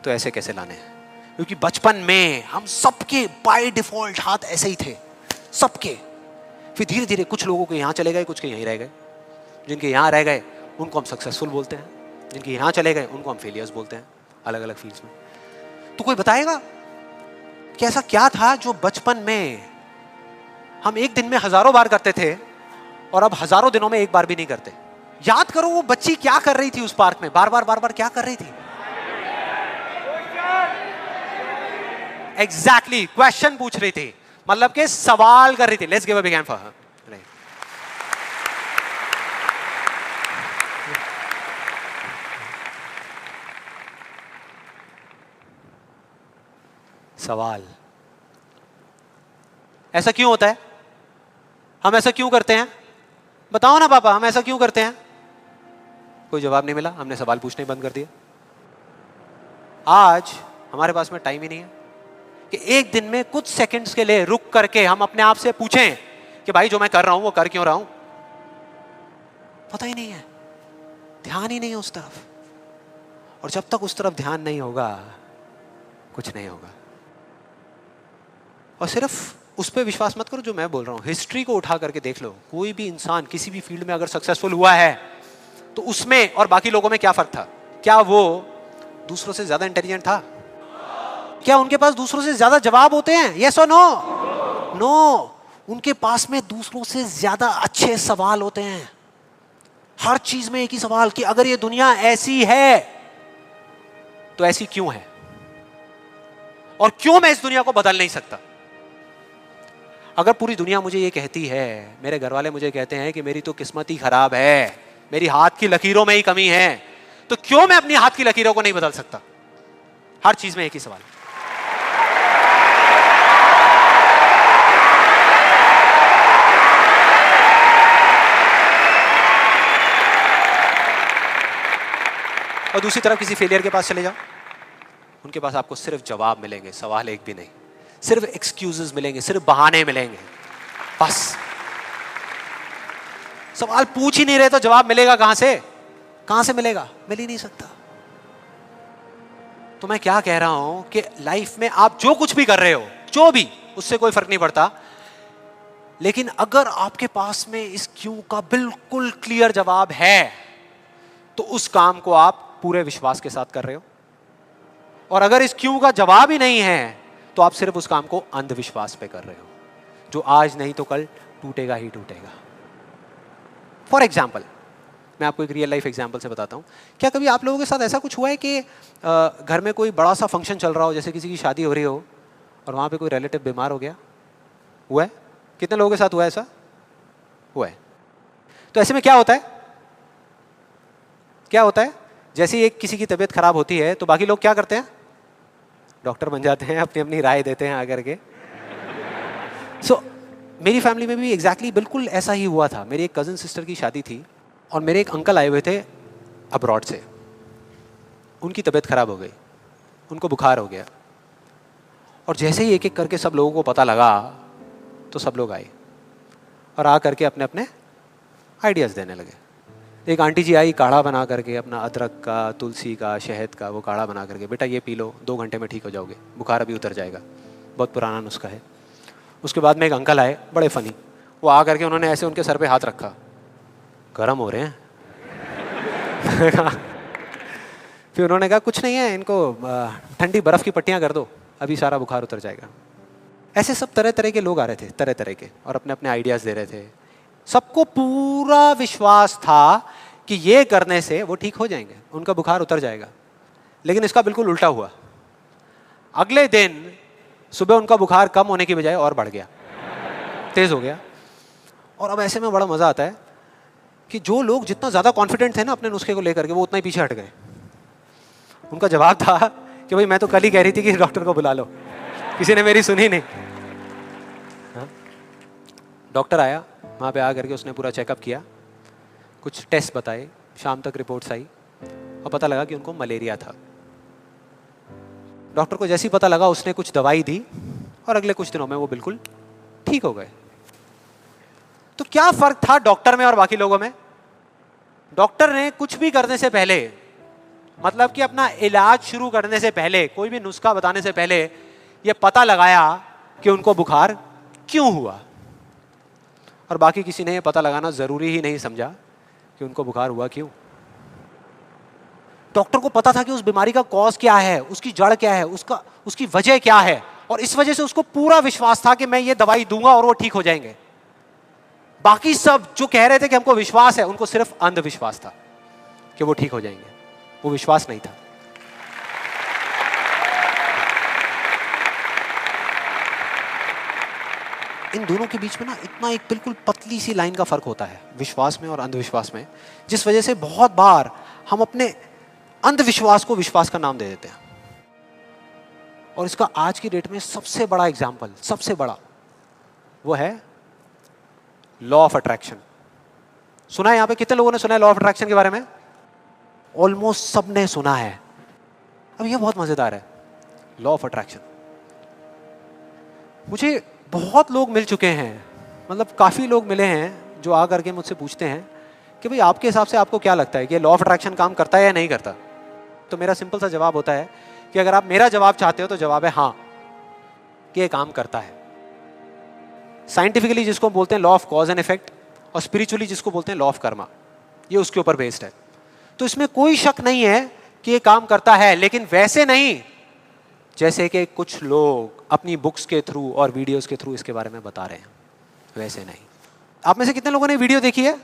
तो ऐसे कैसे लाने हैं, क्योंकि बचपन में हम सबके बाय डिफॉल्ट हाथ ऐसे ही थे, सबके। फिर धीरे धीरे कुछ लोगों के यहाँ चले गए, कुछ के यहीं रह गए। जिनके यहाँ रह गए उनको हम सक्सेसफुल बोलते हैं, जिनके यहाँ चले गए उनको हम फेलियर्स बोलते हैं, अलग अलग फील्ड्स में। तो कोई बताएगा कि ऐसा क्या था जो बचपन में हम एक दिन में हजारों बार करते थे और अब हजारों दिनों में एक बार भी नहीं करते? याद करो वो बच्ची क्या कर रही थी उस पार्क में, बार बार क्या कर रही थी? एग्जैक्टली क्वेश्चन पूछ रही थी, मतलब के सवाल कर रही थी। Let's give a big hand for her. सवाल, ऐसा क्यों होता है? हम ऐसा क्यों करते हैं? बताओ ना पापा, हम ऐसा क्यों करते हैं? कोई जवाब नहीं मिला, हमने सवाल पूछने बंद कर दिया। आज हमारे पास में टाइम ही नहीं है, कि एक दिन में कुछ सेकंड्स के लिए रुक करके हम अपने आप से पूछें कि भाई जो मैं कर रहा हूं वो कर क्यों रहा हूं? पता ही नहीं है, ध्यान ही नहीं है उस तरफ। और जब तक उस तरफ ध्यान नहीं होगा कुछ नहीं होगा। और सिर्फ उस पर विश्वास मत करो जो मैं बोल रहा हूं, हिस्ट्री को उठा करके देख लो। कोई भी इंसान किसी भी फील्ड में अगर सक्सेसफुल हुआ है तो उसमें और बाकी लोगों में क्या फर्क था? क्या वो दूसरों से ज्यादा इंटेलिजेंट था? क्या उनके पास दूसरों से ज्यादा जवाब होते हैं? यस और नो? नो। उनके पास में दूसरों से ज्यादा अच्छे सवाल होते हैं। हर चीज में एक ही सवाल कि अगर ये दुनिया ऐसी है तो ऐसी क्यों है, और क्यों मैं इस दुनिया को बदल नहीं सकता? अगर पूरी दुनिया मुझे ये कहती है, मेरे घर वाले मुझे कहते हैं कि मेरी तो किस्मत ही खराब है, मेरी हाथ की लकीरों में ही कमी है, तो क्यों मैं अपनी हाथ की लकीरों को नहीं बदल सकता? हर चीज में एक ही सवाल। और दूसरी तरफ किसी फेलियर के पास चले जाओ, उनके पास आपको सिर्फ जवाब मिलेंगे, सवाल एक भी नहीं। सिर्फ एक्सक्यूजेस मिलेंगे, सिर्फ बहाने मिलेंगे, बस। सवाल पूछ ही नहीं रहे तो जवाब मिलेगा कहां से? कहां से मिलेगा? मिल ही नहीं सकता। तो मैं क्या कह रहा हूं कि लाइफ में आप जो कुछ भी कर रहे हो, जो भी, उससे कोई फर्क नहीं पड़ता, लेकिन अगर आपके पास में इस क्यों का बिल्कुल क्लियर जवाब है तो उस काम को आप पूरे विश्वास के साथ कर रहे हो। और अगर इस क्यों का जवाब ही नहीं है तो आप सिर्फ उस काम को अंधविश्वास पे कर रहे हो, जो आज नहीं तो कल टूटेगा ही टूटेगा। फॉर एग्जाम्पल, मैं आपको एक रियल लाइफ एग्जाम्पल से बताता हूँ। क्या कभी आप लोगों के साथ ऐसा कुछ हुआ है कि घर में कोई बड़ा सा फंक्शन चल रहा हो, जैसे किसी की शादी हो रही हो और वहाँ पे कोई रिलेटिव बीमार हो गया? हुआ है? कितने लोगों के साथ हुआ है ऐसा? हुआ है। तो ऐसे में क्या होता है? क्या होता है? जैसे ही एक किसी की तबीयत खराब होती है तो बाकी लोग क्या करते हैं? डॉक्टर बन जाते हैं, अपनी अपनी राय देते हैं आकर के। मेरी फैमिली में भी एग्जैक्टली बिल्कुल ऐसा ही हुआ था। मेरी एक कज़न सिस्टर की शादी थी और मेरे एक अंकल आए हुए थे अब्रॉड से। उनकी तबीयत खराब हो गई, उनको बुखार हो गया, और जैसे ही एक एक करके सब लोगों को पता लगा तो सब लोग आए और आ करके अपने अपने आइडियाज़ देने लगे। एक आंटी जी आई, काढ़ा बना करके, अपना अदरक का, तुलसी का, शहद का वो काढ़ा बना करके, बेटा ये पी लो, 2 घंटे में ठीक हो जाओगे, बुखार अभी उतर जाएगा, बहुत पुराना नुस्खा है। उसके बाद में एक अंकल आए, बड़े फनी, वो आ करके उन्होंने ऐसे उनके सर पे हाथ रखा, गर्म हो रहे हैं। फिर उन्होंने कहा कुछ नहीं है, इनको ठंडी बर्फ़ की पट्टियाँ कर दो, अभी सारा बुखार उतर जाएगा। ऐसे सब तरह तरह के लोग आ रहे थे, तरह तरह के, और अपने अपने आइडियाज़ दे रहे थे। सबको पूरा विश्वास था कि ये करने से वो ठीक हो जाएंगे, उनका बुखार उतर जाएगा। लेकिन इसका बिल्कुल उल्टा हुआ। अगले दिन सुबह उनका बुखार कम होने की बजाय और बढ़ गया, तेज़ हो गया। और अब ऐसे में बड़ा मज़ा आता है कि जो लोग जितना ज़्यादा कॉन्फिडेंट थे ना अपने नुस्खे को लेकर के, वो उतना ही पीछे हट गए। उनका जवाब था कि भाई मैं तो कल ही कह रही थी कि डॉक्टर को बुला लो, किसी ने मेरी सुनी नहीं। डॉक्टर आया, वहाँ पे आ करके उसने पूरा चेकअप किया, कुछ टेस्ट बताए, शाम तक रिपोर्ट्स आई और पता लगा कि उनको मलेरिया था। डॉक्टर को जैसे ही पता लगा उसने कुछ दवाई दी और अगले कुछ दिनों में वो बिल्कुल ठीक हो गए। तो क्या फर्क था डॉक्टर में और बाकी लोगों में? डॉक्टर ने कुछ भी करने से पहले, मतलब कि अपना इलाज शुरू करने से पहले, कोई भी नुस्खा बताने से पहले ये पता लगाया कि उनको बुखार क्यों हुआ, और बाकी किसी ने ये पता लगाना जरूरी ही नहीं समझा कि उनको बुखार हुआ क्यों। डॉक्टर को पता था कि उस बीमारी का कॉज क्या है, उसकी जड़ क्या है, उसकी वजह क्या है, और इस वजह से उसको पूरा विश्वास था कि मैं ये दवाई दूंगा और वो ठीक हो जाएंगे। बाकी सब जो कह रहे थे कि हमको विश्वास है, उनको सिर्फ अंधविश्वास था कि वो ठीक हो जाएंगे, वो विश्वास नहीं था। इन दोनों के बीच में ना इतना एक बिल्कुल पतली सी लाइन का फर्क होता है, विश्वास में और अंधविश्वास में, जिस वजह से बहुत बार हम अपने अंधविश्वास को विश्वास का नाम दे देते हैं। और इसका आज की डेट में सबसे बड़ा एग्जाम्पल, सबसे बड़ा, वो है लॉ ऑफ अट्रैक्शन। सुना है यहाँ पे? कितने लोगों ने सुना है लॉ ऑफ अट्रैक्शन के बारे में? ऑलमोस्ट सबने सुना है। अब ये बहुत मजेदार है, लॉ ऑफ अट्रैक्शन। मुझे बहुत लोग मिल चुके हैं, मतलब काफ़ी लोग मिले हैं जो आ करके मुझसे पूछते हैं कि भाई आपके हिसाब से आपको क्या लगता है कि लॉ ऑफ अट्रैक्शन काम करता है या नहीं करता। तो मेरा सिंपल सा जवाब होता है कि अगर आप मेरा जवाब चाहते हो तो जवाब है हाँ, कि ये काम करता है। साइंटिफिकली जिसको बोलते हैं law of cause and effect, और स्पिरिचुअली जिसको बोलते हैं लॉ ऑफ कर्मा, ये उसके ऊपर बेस्ड है। तो इसमें कोई शक नहीं है कि ये काम करता है, लेकिन वैसे नहीं जैसे कि कुछ लोग अपनी बुक्स के थ्रू और वीडियोस के थ्रू इसके बारे में बता रहे हैं, वैसे नहीं। आप में से कितने लोगों ने वीडियो देखी है?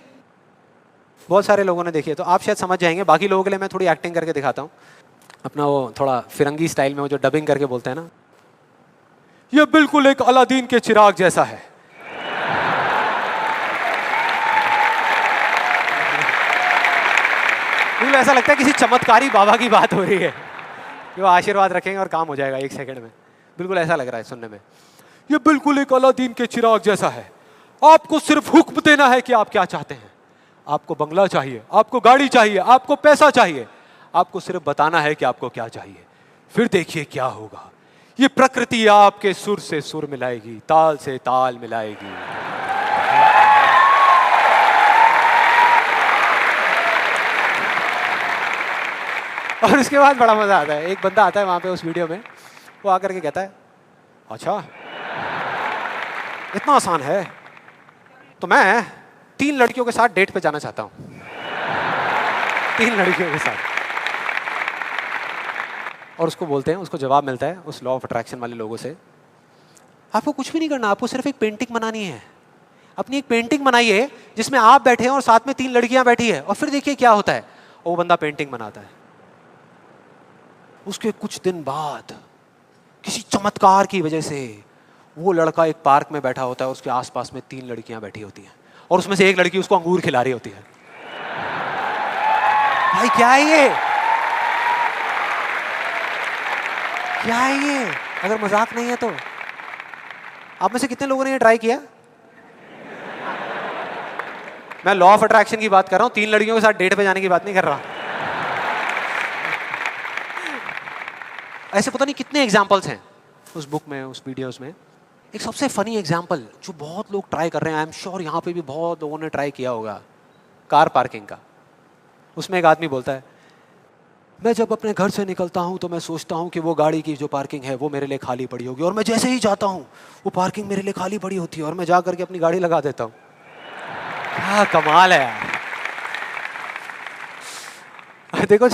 बहुत सारे लोगों ने देखी है, तो आप शायद समझ जाएंगे। बाकी लोगों के लिए मैं थोड़ी एक्टिंग करके दिखाता हूँ, अपना वो थोड़ा फिरंगी स्टाइल में, वो जो डबिंग करके बोलते हैं ना, ये बिल्कुल एक अलादीन के चिराग जैसा है। बिल्कुल ऐसा लगता है किसी चमत्कारी बाबा की बात हो रही है कि वो आशीर्वाद रखेंगे और काम हो जाएगा 1 सेकंड में। बिल्कुल ऐसा लग रहा है सुनने में। ये बिल्कुल एक अलादीन के चिराग जैसा है, आपको सिर्फ हुक्म देना है कि आप क्या चाहते हैं। आपको बंगला चाहिए, आपको गाड़ी चाहिए, आपको पैसा चाहिए, आपको सिर्फ बताना है कि आपको क्या चाहिए, फिर देखिए क्या होगा। ये प्रकृति आपके सुर से सुर मिलाएगी, ताल से ताल मिलाएगी। और उसके बाद बड़ा मजा आता है। एक बंदा आता है वहां पे उस वीडियो में, वो आकर के कहता है अच्छा इतना आसान है, तो मैं 3 लड़कियों के साथ डेट पे जाना चाहता हूं। 3 लड़कियों के साथ। और उसको बोलते हैं, उसको जवाब मिलता है उस लॉ ऑफ अट्रैक्शन वाले लोगों से, आपको कुछ भी नहीं करना, आपको सिर्फ एक पेंटिंग बनानी है। अपनी एक पेंटिंग बनाइए जिसमें आप बैठे हैं और साथ में 3 लड़कियां बैठी है, और फिर देखिए क्या होता है। वो बंदा पेंटिंग बनाता है। उसके कुछ दिन बाद किसी चमत्कार की वजह से वो लड़का एक पार्क में बैठा होता है, उसके आसपास में 3 लड़कियां बैठी होती हैं, और उसमें से एक लड़की उसको अंगूर खिला रही होती है। भाई क्या है ये? क्या है ये? अगर मजाक नहीं है तो आप में से कितने लोगों ने ये ट्राई किया? मैं लॉ ऑफ अट्रैक्शन की बात कर रहा हूं, 3 लड़कियों के साथ डेट पे जाने की बात नहीं कर रहा। ऐसे पता नहीं कितने एग्जाम्पल्स हैं उस बुक में, उस वीडियोस में। एक सबसे फनी एग्जाम्पल जो बहुत लोग ट्राई कर रहे हैं, आई एम श्योर यहाँ पे भी बहुत लोगों ने ट्राई किया होगा, कार पार्किंग का। उसमें एक आदमी बोलता है, मैं जब अपने घर से निकलता हूँ तो मैं सोचता हूँ कि वो गाड़ी की जो पार्किंग है वो मेरे लिए खाली पड़ी होगी, और मैं जैसे ही जाता हूँ वो पार्किंग मेरे लिए खाली पड़ी होती है, और मैं जा करके अपनी गाड़ी लगा देता हूँ। क्या कमाल है यार। देखो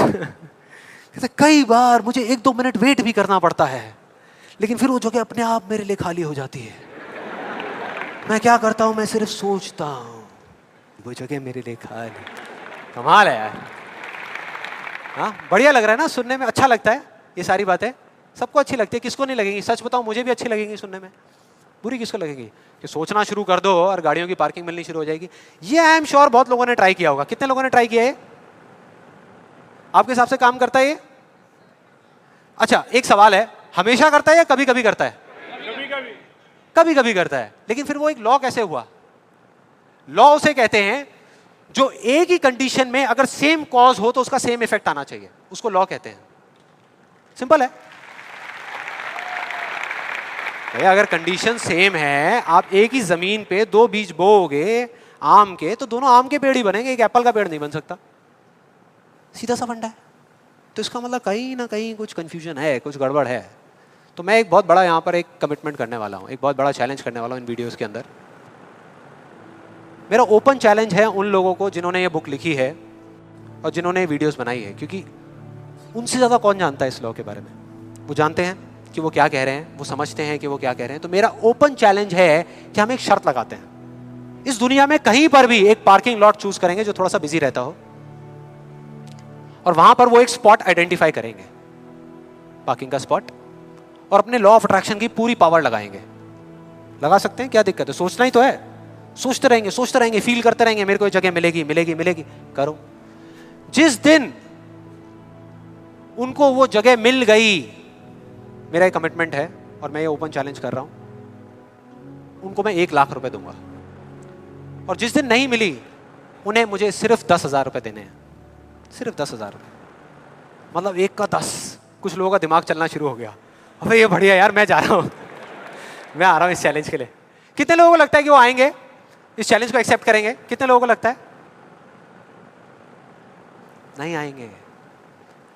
कई बार मुझे 1-2 मिनट वेट भी करना पड़ता है, लेकिन फिर वो जगह अपने आप मेरे लिए खाली हो जाती है। मैं क्या करता हूँ, मैं सिर्फ सोचता हूँ वो जगह मेरे लिए खाली। कमाल है यार। हाँ, बढ़िया लग रहा है ना सुनने में, अच्छा लगता है। ये सारी बातें सबको अच्छी लगती है, किसको नहीं लगेंगी? सच बताऊं, मुझे भी अच्छी लगेंगी सुनने में। बुरी किसको लगेगी? कि सोचना शुरू कर दो और गाड़ियों की पार्किंग मिलनी शुरू हो जाएगी। ये आई एम श्योर बहुत लोगों ने ट्राई किया होगा। कितने लोगों ने ट्राई किया है? आपके हिसाब से काम करता है ये? अच्छा, एक सवाल है, हमेशा करता है या कभी कभी करता है? कभी कभी करता है। लेकिन फिर वो एक लॉ कैसे हुआ? लॉ उसे कहते हैं जो एक ही कंडीशन में अगर सेम कॉज हो तो उसका सेम इफेक्ट आना चाहिए, उसको लॉ कहते हैं। सिंपल है भैया। अगर कंडीशन सेम है, आप एक ही जमीन पे 2 बीज बोओगे आम के, तो दोनों आम के पेड़ ही बनेंगे, एक एप्पल का पेड़ नहीं बन सकता। सीधा सा फंडा है। तो इसका मतलब कहीं ना कहीं कुछ कंफ्यूजन है, कुछ गड़बड़ है। तो मैं एक बहुत बड़ा यहाँ पर एक कमिटमेंट करने वाला हूँ, एक बहुत बड़ा चैलेंज करने वाला हूँ इन वीडियोस के अंदर। मेरा ओपन चैलेंज है उन लोगों को जिन्होंने ये बुक लिखी है और जिन्होंने ये वीडियोस बनाई है, क्योंकि उनसे ज़्यादा कौन जानता है इस लॉ के बारे में। वो जानते हैं कि वो क्या कह रहे हैं, वो समझते हैं कि वो क्या कह रहे हैं। तो मेरा ओपन चैलेंज है कि हम एक शर्त लगाते हैं, इस दुनिया में कहीं पर भी एक पार्किंग लॉट चूज करेंगे जो थोड़ा सा बिजी रहता हो, और वहां पर वो एक स्पॉट आइडेंटिफाई करेंगे, पार्किंग का स्पॉट, और अपने लॉ ऑफ अट्रैक्शन की पूरी पावर लगाएंगे। लगा सकते हैं, क्या दिक्कत है? सोचना ही तो है। सोचते रहेंगे, फील करते रहेंगे, मेरे को ये जगह मिलेगी मिलेगी मिलेगी। करो। जिस दिन उनको वो जगह मिल गई, मेरा एक कमिटमेंट है और मैं ये ओपन चैलेंज कर रहा हूं, उनको मैं 1 लाख रुपए दूंगा। और जिस दिन नहीं मिली, उन्हें मुझे सिर्फ 10,000 रुपए देने हैं। सिर्फ 10,000 रुपए, मतलब 1 का 10। कुछ लोगों का दिमाग चलना शुरू हो गया, अबे ये बढ़िया यार, मैं जा रहा हूं। मैं आ रहा हूं इस चैलेंज के लिए। कितने लोगों को लगता है कि वो आएंगे, इस चैलेंज को एक्सेप्ट करेंगे? कितने लोगों को लगता है नहीं आएंगे?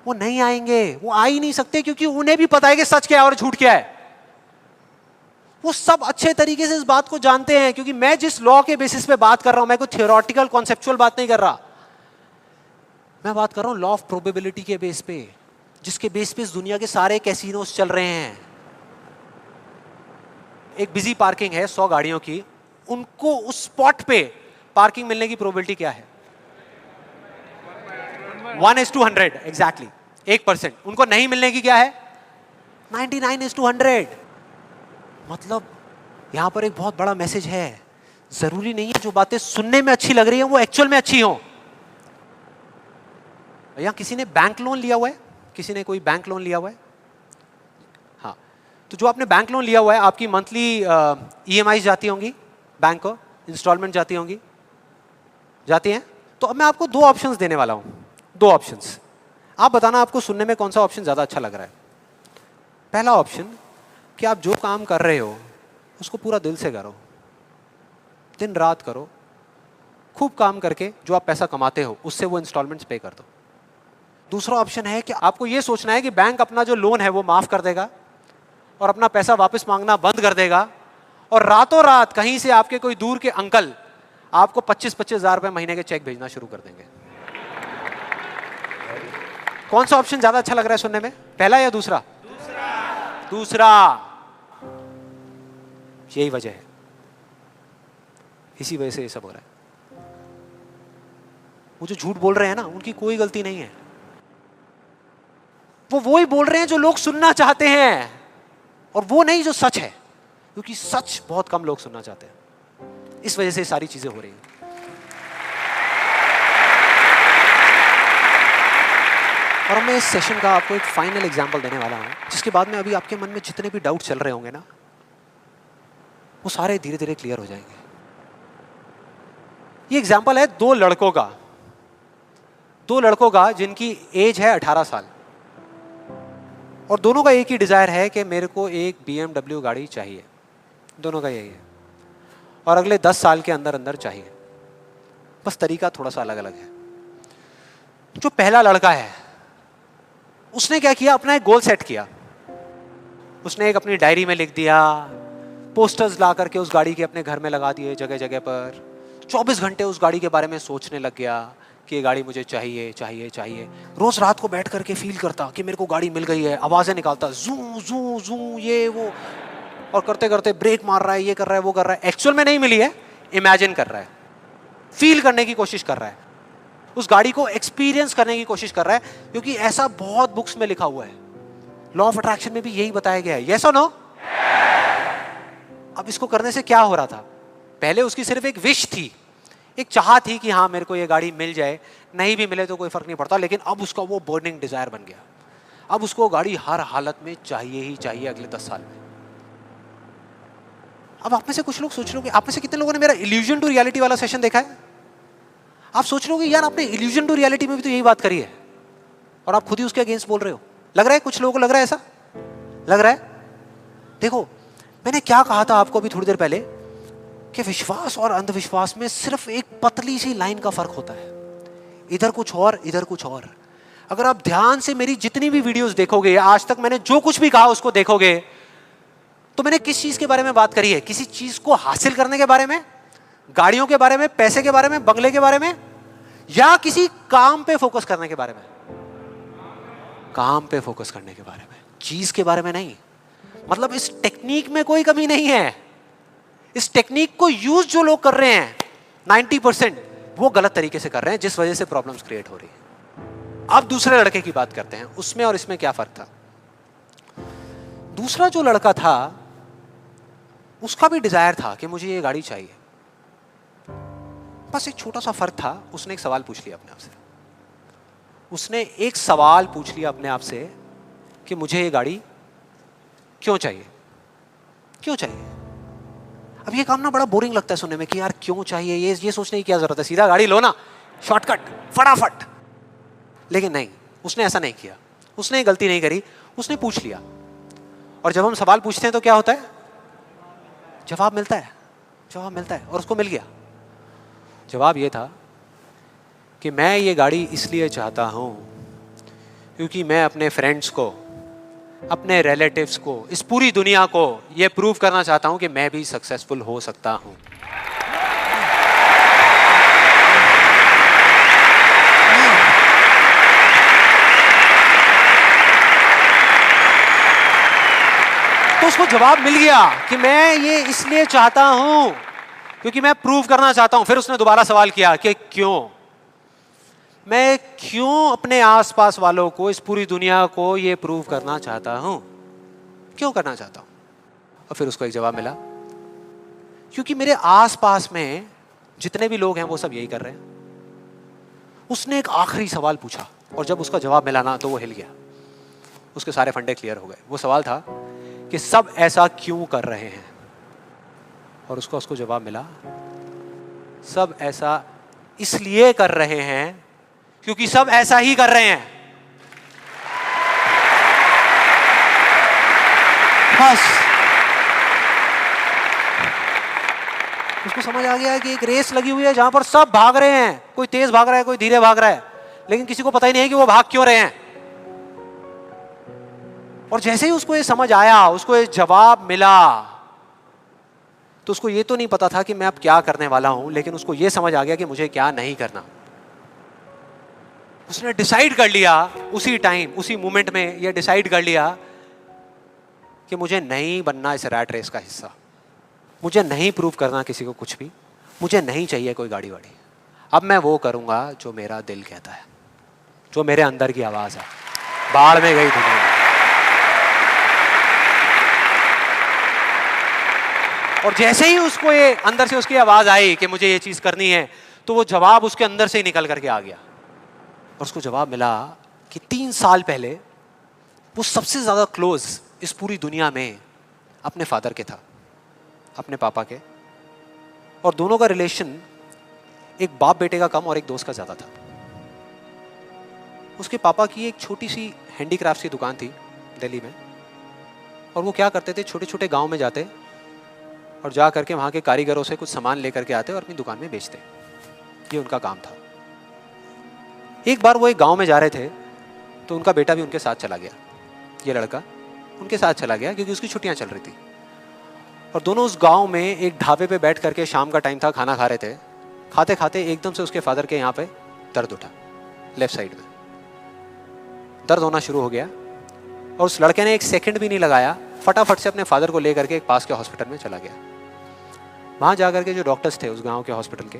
वो नहीं आएंगे, वो आ ही नहीं सकते, क्योंकि उन्हें भी पता है कि सच क्या है और झूठ क्या है। वो सब अच्छे तरीके से इस बात को जानते हैं, क्योंकि मैं जिस लॉ के बेसिस पे बात कर रहा हूं, मैं कोई थियोरेटिकल कॉन्सेप्चुअल बात नहीं कर रहा, मैं बात कर रहा हूं लॉ ऑफ प्रोबेबिलिटी के बेस पे, जिसके बेस पे इस दुनिया के सारे कैसीनोस चल रहे हैं। एक बिजी पार्किंग है 100 गाड़ियों की, उनको उस स्पॉट पे पार्किंग मिलने की प्रोबेबिलिटी क्या है? 1:100 एग्जैक्टली, 1%। उनको नहीं मिलने की क्या है? 99:100। मतलब यहां पर एक बहुत बड़ा मैसेज है, जरूरी नहीं है जो बातें सुनने में अच्छी लग रही है वो एक्चुअल में अच्छी हो। यहां किसी ने बैंक लोन लिया हुआ है? किसी ने कोई बैंक लोन लिया हुआ है? हाँ, तो जो आपने बैंक लोन लिया हुआ है, आपकी मंथली EMI जाती होंगी बैंक को, इंस्टॉलमेंट जाती होंगी, जाती हैं? तो अब मैं आपको 2 ऑप्शंस देने वाला हूं, 2 ऑप्शंस। आप बताना आपको सुनने में कौन सा ऑप्शन ज्यादा अच्छा लग रहा है। पहला ऑप्शन कि आप जो काम कर रहे हो उसको पूरा दिल से करो, दिन रात करो, खूब काम करके जो आप पैसा कमाते हो उससे वो इंस्टॉलमेंट्स पे कर दो। दूसरा ऑप्शन है कि आपको ये सोचना है कि बैंक अपना जो लोन है वो माफ कर देगा और अपना पैसा वापस मांगना बंद कर देगा, और रातों रात कहीं से आपके कोई दूर के अंकल आपको 25-25 हजार रुपए महीने के चेक भेजना शुरू कर देंगे। कौन सा ऑप्शन ज्यादा अच्छा लग रहा है सुनने में, पहला या दूसरा? दूसरा। यही वजह है, इसी वजह से ये सब हो रहा है। वो जो झूठ बोल रहे हैं ना, उनकी कोई गलती नहीं है, वो ही बोल रहे हैं जो लोग सुनना चाहते हैं, और वो नहीं जो सच है, क्योंकि सच बहुत कम लोग सुनना चाहते हैं। इस वजह से सारी चीजें हो रही हैं। और अब मैं इस सेशन का आपको एक फाइनल एग्जांपल देने वाला हूं, जिसके बाद में अभी आपके मन में जितने भी डाउट चल रहे होंगे ना, वो सारे धीरे धीरे क्लियर हो जाएंगे। ये एग्जांपल है 2 लड़कों का, 2 लड़कों का जिनकी एज है 18 साल, और दोनों का एक ही डिजायर है कि मेरे को एक BMW गाड़ी चाहिए। दोनों का यही है, और अगले 10 साल के अंदर अंदर चाहिए, बस तरीका थोड़ा सा अलग अलग है। जो पहला लड़का है उसने क्या किया, अपना एक गोल सेट किया। उसने एक अपनी डायरी में लिख दिया, पोस्टर्स ला करके उस गाड़ी के अपने घर में लगा दिए जगह जगह पर। 24 घंटे उस गाड़ी के बारे में सोचने लग गया कि ये गाड़ी मुझे चाहिए चाहिए चाहिए। रोज रात को बैठ करके फील करता कि मेरे को गाड़ी मिल गई है, आवाजें निकालता, जू जू जू ये वो, और करते करते ब्रेक मार रहा है, ये कर रहा है, वो कर रहा है। एक्चुअल में नहीं मिली है, इमेजिन कर रहा है, फील करने की कोशिश कर रहा है, उस गाड़ी को एक्सपीरियंस करने की कोशिश कर रहा है, क्योंकि ऐसा बहुत बुक्स में लिखा हुआ है। लॉ ऑफ अट्रैक्शन में भी यही बताया गया है। यस और नो? अब इसको करने से क्या हो रहा था? पहले उसकी सिर्फ एक विश थी, एक चाह थी कि हाँ मेरे को ये गाड़ी मिल जाए, नहीं भी मिले तो कोई फर्क नहीं पड़ता, लेकिन अब उसका वो बर्निंग डिजायर बन गया। अब उसको गाड़ी हर हालत में चाहिए ही चाहिए अगले 10 साल में। अब आप में से कुछ लोग सोच रहे हो, आप में से कितने लोगों ने मेरा इल्यूजन टू रियलिटी वाला सेशन देखा है? आप सोच रहे हो कि यार आपने इल्यूजन टू रियलिटी में भी तो यही बात करी है, और आप खुद ही उसके अगेंस्ट बोल रहे हो। लग रहा है कुछ लोगों को, लग रहा है ऐसा लग रहा है। देखो मैंने क्या कहा था आपको अभी थोड़ी देर पहले, कि विश्वास और अंधविश्वास में सिर्फ एक पतली सी लाइन का फर्क होता है, इधर कुछ और इधर कुछ और। अगर आप ध्यान से मेरी जितनी भी वीडियोस देखोगे, आज तक मैंने जो कुछ भी कहा उसको देखोगे, तो मैंने किस चीज के बारे में बात करी है? किसी चीज को हासिल करने के बारे में, गाड़ियों के बारे में, पैसे के बारे में, बंगले के बारे में, या किसी काम पे फोकस करने के बारे में? काम पे फोकस करने के बारे में, चीज के बारे में नहीं। मतलब इस टेक्निक में कोई कमी नहीं है। इस टेक्निक को यूज जो लोग कर रहे हैं 90% वो गलत तरीके से कर रहे हैं, जिस वजह से प्रॉब्लम्स क्रिएट हो रही है। अब दूसरे लड़के की बात करते हैं, उसमें और इसमें क्या फर्क था। दूसरा जो लड़का था उसका भी डिजायर था कि मुझे ये गाड़ी चाहिए, बस एक छोटा सा फर्क था। उसने एक सवाल पूछ लिया अपने आप से, उसने एक सवाल पूछ लिया अपने आप से कि मुझे ये गाड़ी क्यों चाहिए, क्यों चाहिए। अब ये काम ना बड़ा बोरिंग लगता है सुनने में कि यार क्यों चाहिए, ये सोचने की क्या जरूरत है, सीधा गाड़ी लो ना, शॉर्टकट फटाफट। लेकिन नहीं, उसने ऐसा नहीं किया, उसने गलती नहीं करी, उसने पूछ लिया। और जब हम सवाल पूछते हैं तो क्या होता है, जवाब मिलता है, जवाब मिलता है, और उसको मिल गया। जवाब ये था कि मैं ये गाड़ी इसलिए चाहता हूँ क्योंकि मैं अपने फ्रेंड्स को, अपने रिलेटिव्स को, इस पूरी दुनिया को ये प्रूव करना चाहता हूँ कि मैं भी सक्सेसफुल हो सकता हूँ। तो उसको जवाब मिल गया कि मैं ये इसलिए चाहता हूं क्योंकि मैं प्रूव करना चाहता हूं। फिर उसने दोबारा सवाल किया कि क्यों, मैं क्यों अपने आसपास वालों को, इस पूरी दुनिया को ये प्रूव करना चाहता हूं, क्यों करना चाहता हूं? और फिर उसको एक जवाब मिला, क्योंकि मेरे आसपास में जितने भी लोग हैं वो सब यही कर रहे हैं। उसने एक आखिरी सवाल पूछा और जब उसका जवाब मिला ना तो वो हिल गया, उसके सारे फंडे क्लियर हो गए। वो सवाल था कि सब ऐसा क्यों कर रहे हैं, और उसको जवाब मिला, सब ऐसा इसलिए कर रहे हैं क्योंकि सब ऐसा ही कर रहे हैं। बस उसको समझ आ गया कि एक रेस लगी हुई है जहां पर सब भाग रहे हैं, कोई तेज भाग रहा है, कोई धीरे भाग रहा है, लेकिन किसी को पता ही नहीं है कि वो भाग क्यों रहे हैं। और जैसे ही उसको ये समझ आया, उसको ये जवाब मिला, तो उसको ये तो नहीं पता था कि मैं अब क्या करने वाला हूं, लेकिन उसको ये समझ आ गया कि मुझे क्या नहीं करना। उसने डिसाइड कर लिया उसी टाइम, उसी मोमेंट में ये डिसाइड कर लिया कि मुझे नहीं बनना इस रैट रेस का हिस्सा, मुझे नहीं प्रूव करना किसी को कुछ भी, मुझे नहीं चाहिए कोई गाड़ी वाड़ी। अब मैं वो करूंगा जो मेरा दिल कहता है, जो मेरे अंदर की आवाज है। बाढ़ में गई दुनिया। और जैसे ही उसको ये अंदर से उसकी आवाज आई कि मुझे ये चीज करनी है, तो वो जवाब उसके अंदर से ही निकल करके आ गया। और उसको जवाब मिला कि 3 साल पहले वो सबसे ज्यादा क्लोज इस पूरी दुनिया में अपने फादर के था, अपने पापा के, और दोनों का रिलेशन एक बाप बेटे का कम और एक दोस्त का ज्यादा था। उसके पापा की एक छोटी सी हैंडीक्राफ्ट की दुकान थी दिल्ली में, और वो क्या करते थे, छोटे छोटे गांव में जाते और जा करके वहाँ के कारीगरों से कुछ सामान लेकर के आते और अपनी दुकान में बेचते। ये उनका काम था। एक बार वो एक गांव में जा रहे थे तो उनका बेटा भी उनके साथ चला गया। ये लड़का उनके साथ चला गया क्योंकि उसकी छुट्टियां चल रही थी, और दोनों उस गांव में एक ढाबे पे बैठ करके, शाम का टाइम था, खाना खा रहे थे। खाते खाते एकदम से उसके फादर के यहाँ पे दर्द उठा, लेफ्ट साइड में दर्द होना शुरू हो गया, और उस लड़के ने एक सेकंड भी नहीं लगाया, फटाफट से अपने फादर को लेकर के एक पास के हॉस्पिटल में चला गया। वहां जाकर के जो डॉक्टर्स थे उस गांव के हॉस्पिटल के,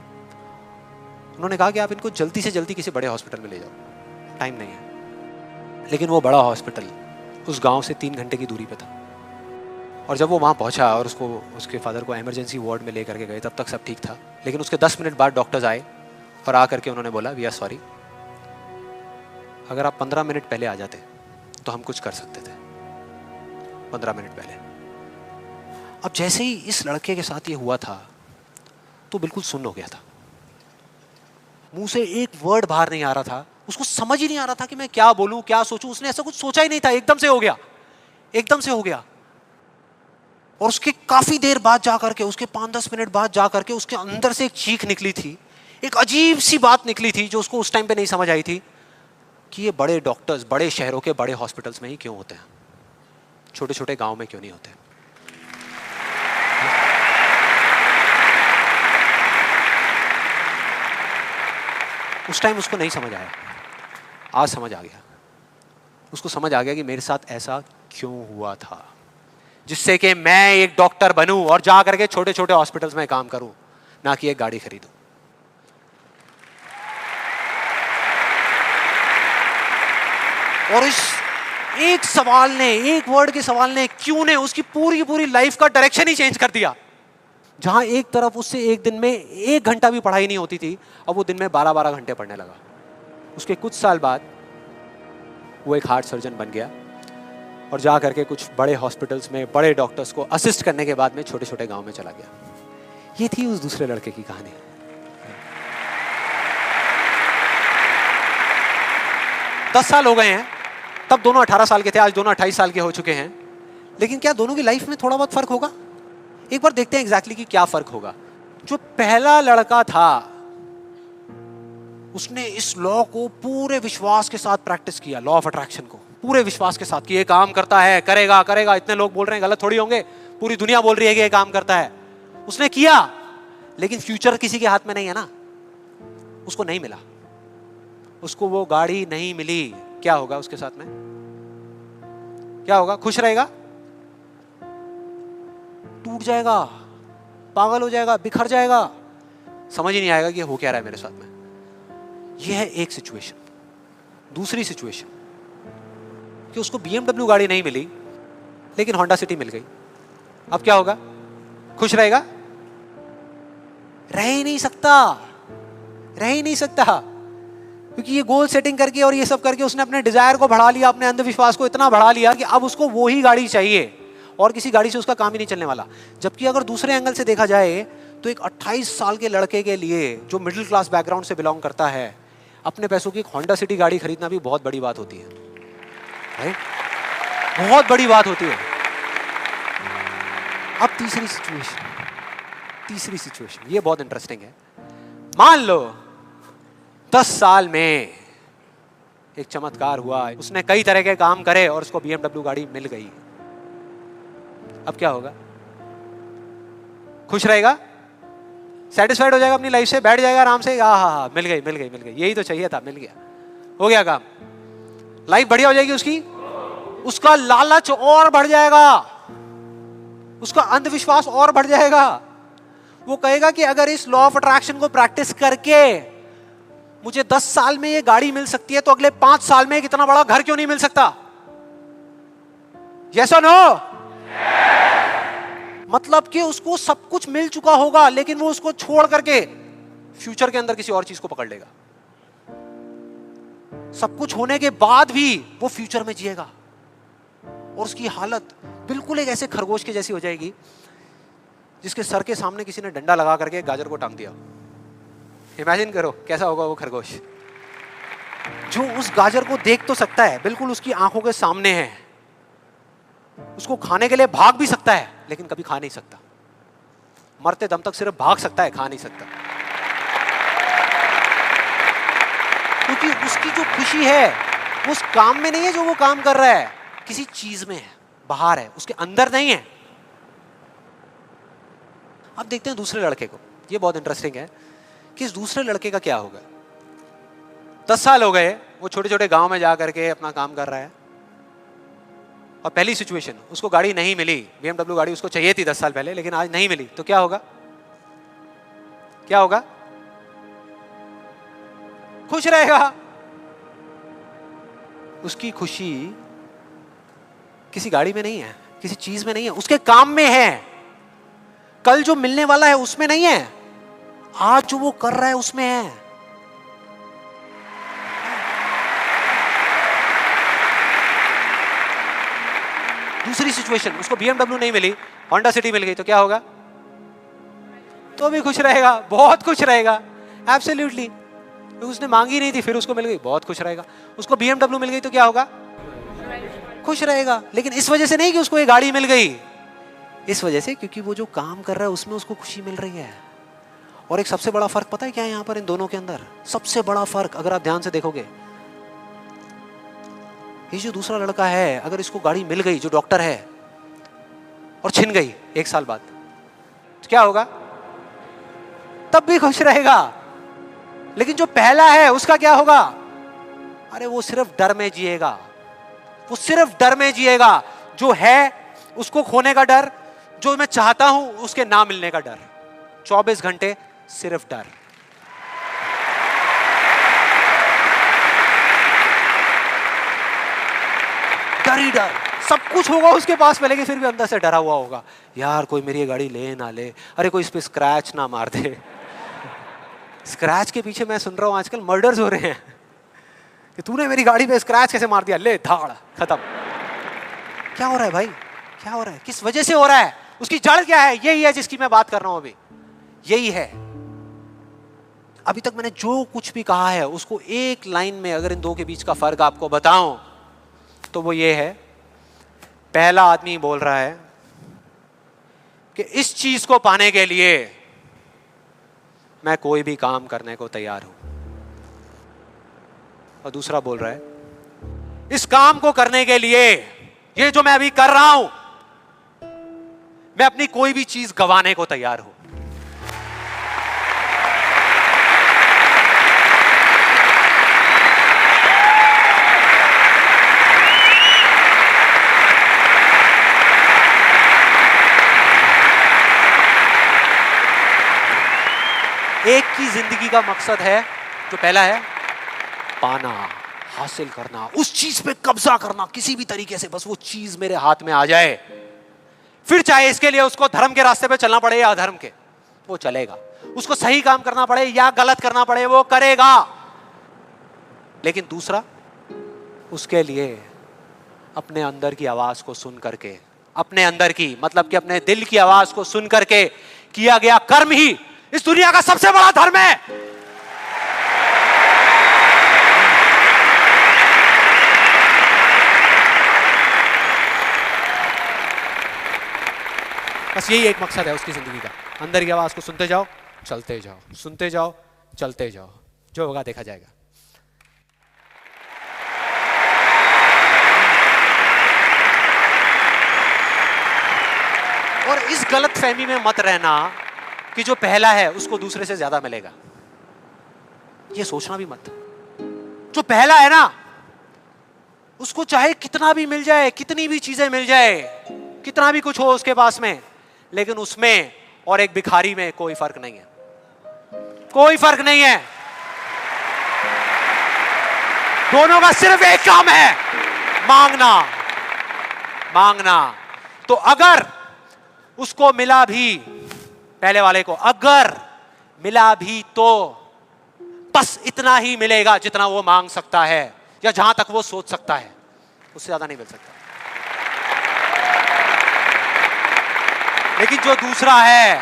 उन्होंने कहा कि आप इनको जल्दी से जल्दी किसी बड़े हॉस्पिटल में ले जाओ, टाइम नहीं है। लेकिन वो बड़ा हॉस्पिटल उस गांव से 3 घंटे की दूरी पे था। और जब वो वहां पहुंचा और उसको, उसके फादर को इमरजेंसी वार्ड में लेकर के गए, तब तक सब ठीक था। लेकिन उसके 10 मिनट बाद डॉक्टर्स आए और आकर के उन्होंने बोला, वी आर सॉरी, अगर आप 15 मिनट पहले आ जाते तो हम कुछ कर सकते थे। 15 मिनट पहले। अब जैसे ही इस लड़के के साथ ये हुआ था तो बिल्कुल सुन्न हो गया था, मुंह से एक वर्ड बाहर नहीं आ रहा था, उसको समझ ही नहीं आ रहा था कि मैं क्या बोलूं, क्या सोचूं। उसने ऐसा कुछ सोचा ही नहीं था, एकदम से हो गया, एकदम से हो गया। और उसके काफी देर बाद जाकर के, उसके 5-10 मिनट बाद जाकर के उसके अंदर से एक चीख निकली थी, एक अजीब सी बात निकली थी जो उसको उस टाइम पे नहीं समझ आई थी कि ये बड़े डॉक्टर्स बड़े शहरों के बड़े हॉस्पिटल्स में ही क्यों होते हैं, छोटे छोटे गांव में क्यों नहीं होते। उस टाइम उसको नहीं समझ आया, आज समझ आ गया। उसको समझ आ गया कि मेरे साथ ऐसा क्यों हुआ था, जिससे कि मैं एक डॉक्टर बनूं और जा करके छोटे छोटे हॉस्पिटल्स में काम करूं, ना कि एक गाड़ी खरीदूं। और इस एक सवाल ने, एक वर्ड के सवाल ने, क्यों ने, उसकी पूरी पूरी लाइफ का डायरेक्शन ही चेंज कर दिया। जहां एक तरफ उससे एक दिन में 1 घंटा भी पढ़ाई नहीं होती थी, अब वो दिन में 12-12 घंटे पढ़ने लगा। उसके कुछ साल बाद वो एक हार्ट सर्जन बन गया और जा करके कुछ बड़े हॉस्पिटल्स में बड़े डॉक्टर्स को असिस्ट करने के बाद में छोटे छोटे गांव में चला गया। ये थी उस दूसरे लड़के की कहानी। 10 साल हो गए हैं, तब दोनों 18 साल के थे, आज दोनों 28 साल के हो चुके हैं। लेकिन क्या दोनों की लाइफ में थोड़ा बहुत फर्क होगा? एक बार देखते हैं एग्जैक्टली कि क्या फर्क होगा। जो पहला लड़का था उसने इस लॉ को पूरे विश्वास के साथ प्रैक्टिस किया, लॉ ऑफ अट्रैक्शन को पूरे विश्वास के साथ कि ये काम करता है, करेगा करेगा, इतने लोग बोल रहे हैं गलत थोड़ी होंगे, पूरी दुनिया बोल रही है कि ये काम करता है। उसने किया, लेकिन फ्यूचर किसी के हाथ में नहीं है ना, उसको नहीं मिला, उसको वो गाड़ी नहीं मिली। क्या होगा उसके साथ में? क्या होगा? खुश रहेगा? टूट जाएगा, पागल हो जाएगा, बिखर जाएगा, समझ ही नहीं आएगा कि हो क्या रहा है मेरे साथ में। यह है एक सिचुएशन। दूसरी सिचुएशन कि उसको BMW गाड़ी नहीं मिली लेकिन होंडा सिटी मिल गई। अब क्या होगा? खुश रहेगा? रह ही नहीं सकता, रह ही नहीं सकता, क्योंकि ये गोल सेटिंग करके और ये सब करके उसने अपने डिजायर को बढ़ा लिया, अपने अंधविश्वास को इतना बढ़ा लिया कि अब उसको वो ही गाड़ी चाहिए और किसी गाड़ी से उसका काम ही नहीं चलने वाला। जबकि अगर दूसरे एंगल से देखा जाए तो एक 28 साल के लड़के के लिए जो मिडिल क्लास बैकग्राउंड से बिलोंग करता है, अपने पैसों की एक होंडा सिटी गाड़ी खरीदना भी बहुत बड़ी बात होती है, राइट? बहुत बड़ी बात होती है। अब तीसरी सिचुएशन ये बहुत इंटरेस्टिंग है। मान लो 10 साल में एक चमत्कार हुआ, उसने कई तरह के काम करे और उसको BMW गाड़ी मिल गई। अब क्या होगा? खुश रहेगा? सेटिस्फाइड हो जाएगा अपनी लाइफ से, बैठ जाएगा आराम से, हाँ, मिल गई, यही तो चाहिए था, मिल गया, हो गया काम, लाइफ बढ़िया हो जाएगी उसकी। उसका लालच और बढ़ जाएगा, उसका अंधविश्वास और बढ़ जाएगा। वो कहेगा कि अगर इस लॉ ऑफ अट्रैक्शन को प्रैक्टिस करके मुझे 10 साल में ये गाड़ी मिल सकती है तो अगले 5 साल में एक इतना बड़ा घर क्यों नहीं मिल सकता? यस और नो? मतलब कि उसको सब कुछ मिल चुका होगा लेकिन वो उसको छोड़ करके फ्यूचर के अंदर किसी और चीज को पकड़ लेगा। सब कुछ होने के बाद भी वो फ्यूचर में जिएगा और उसकी हालत बिल्कुल एक ऐसे खरगोश के जैसी हो जाएगी जिसके सर के सामने किसी ने डंडा लगा करके गाजर को टांग दिया। इमेजिन करो कैसा होगा वो खरगोश, जो उस गाजर को देख तो सकता है, बिल्कुल उसकी आंखों के सामने है, उसको खाने के लिए भाग भी सकता है लेकिन कभी खा नहीं सकता, मरते दम तक सिर्फ भाग सकता है, खा नहीं सकता। क्योंकि उसकी जो खुशी है वो उस काम में नहीं है जो वो काम कर रहा है, किसी चीज में है, बाहर है, उसके अंदर नहीं है। अब देखते हैं दूसरे लड़के को। ये बहुत इंटरेस्टिंग है कि इस दूसरे लड़के का क्या होगा। 10 साल हो गए, वो छोटे छोटे गांव में जा करके अपना काम कर रहा है और पहली सिचुएशन, उसको गाड़ी नहीं मिली, BMW गाड़ी उसको चाहिए थी 10 साल पहले लेकिन आज नहीं मिली, तो क्या होगा? क्या होगा? खुश रहेगा। उसकी खुशी किसी गाड़ी में नहीं है, किसी चीज में नहीं है, उसके काम में है। कल जो मिलने वाला है उसमें नहीं है, आज जो वो कर रहा है उसमें है। दूसरी सिचुएशन, उसको BMW नहीं मिली, होंडा सिटी मिल गई, तो क्या होगा? तो भी खुश रहेगा, बहुत खुश रहेगा, एब्सोल्युटली। उसने मांगी नहीं थी, फिर उसको मिल गई, बहुत खुश रहेगा। उसको BMW मिल गई तो क्या होगा? खुश रहेगा। लेकिन इस वजह से नहीं कि उसको ये गाड़ी मिल गई, इस वजह से क्योंकि वो जो काम कर रहा है उसमें उसको खुशी मिल रही है। और एक सबसे बड़ा फर्क पता है क्या है यहां पर इन दोनों के अंदर? सबसे बड़ा फर्क अगर आप ध्यान से देखोगे, ये जो दूसरा लड़का है, अगर इसको गाड़ी मिल गई, जो डॉक्टर है, और छिन गई 1 साल बाद, तो क्या होगा? तब भी खुश रहेगा। लेकिन जो पहला है उसका क्या होगा? अरे वो सिर्फ डर में जिएगा, वो सिर्फ डर में जिएगा। जो है उसको खोने का डर, जो मैं चाहता हूं उसके ना मिलने का डर, 24 घंटे सिर्फ डर। डर ही डर, सब कुछ होगा उसके पास में लेकिन फिर भी अंदर से डरा हुआ होगा, यार कोई मेरी गाड़ी ले ना ले, अरे कोई इस पे स्क्रैच ना मार दे। स्क्रैच के पीछे मैं सुन रहा हूं आजकल मर्डर्स हो रहे हैं कि तूने मेरी गाड़ी पे स्क्रैच कैसे मार दिया, ले धाड़, खत्म। क्या हो रहा है भाई? क्या हो रहा है? किस वजह से हो रहा है? उसकी जड़ क्या है? यही है जिसकी मैं बात कर रहा हूं अभी, यही है। अभी तक मैंने जो कुछ भी कहा है उसको एक लाइन में अगर इन दो के बीच का फर्क आपको बताऊं तो वो ये है, पहला आदमी बोल रहा है कि इस चीज को पाने के लिए मैं कोई भी काम करने को तैयार हूं। और दूसरा बोल रहा है, इस काम को करने के लिए, ये जो मैं अभी कर रहा हूं, मैं अपनी कोई भी चीज गंवाने को तैयार हूं। एक की जिंदगी का मकसद है, जो पहला है पाना, हासिल करना, उस चीज पे कब्जा करना किसी भी तरीके से, बस वो चीज मेरे हाथ में आ जाए। फिर चाहे इसके लिए उसको धर्म के रास्ते पे चलना पड़े या अधर्म के, वो चलेगा। उसको सही काम करना पड़े या गलत करना पड़े, वो करेगा। लेकिन दूसरा, उसके लिए अपने अंदर की आवाज को सुन करके, अपने अंदर की मतलब कि अपने दिल की आवाज को सुन करके किया गया कर्म ही इस दुनिया का सबसे बड़ा धर्म है। बस यही एक मकसद है उसकी जिंदगी का, अंदर की आवाज को सुनते जाओ, चलते जाओ, सुनते जाओ, चलते जाओ, जो होगा देखा जाएगा। और इस गलत फहमी में मत रहना कि जो पहला है उसको दूसरे से ज्यादा मिलेगा, ये सोचना भी मत। जो पहला है ना, उसको चाहे कितना भी मिल जाए, कितनी भी चीजें मिल जाए, कितना भी कुछ हो उसके पास में, लेकिन उसमें और एक भिखारी में कोई फर्क नहीं है, कोई फर्क नहीं है। दोनों का सिर्फ एक काम है, मांगना, मांगना। तो अगर उसको मिला भी, पहले वाले को अगर मिला भी, तो बस इतना ही मिलेगा जितना वो मांग सकता है या जहां तक वो सोच सकता है, उससे ज्यादा नहीं मिल सकता। लेकिन जो दूसरा है,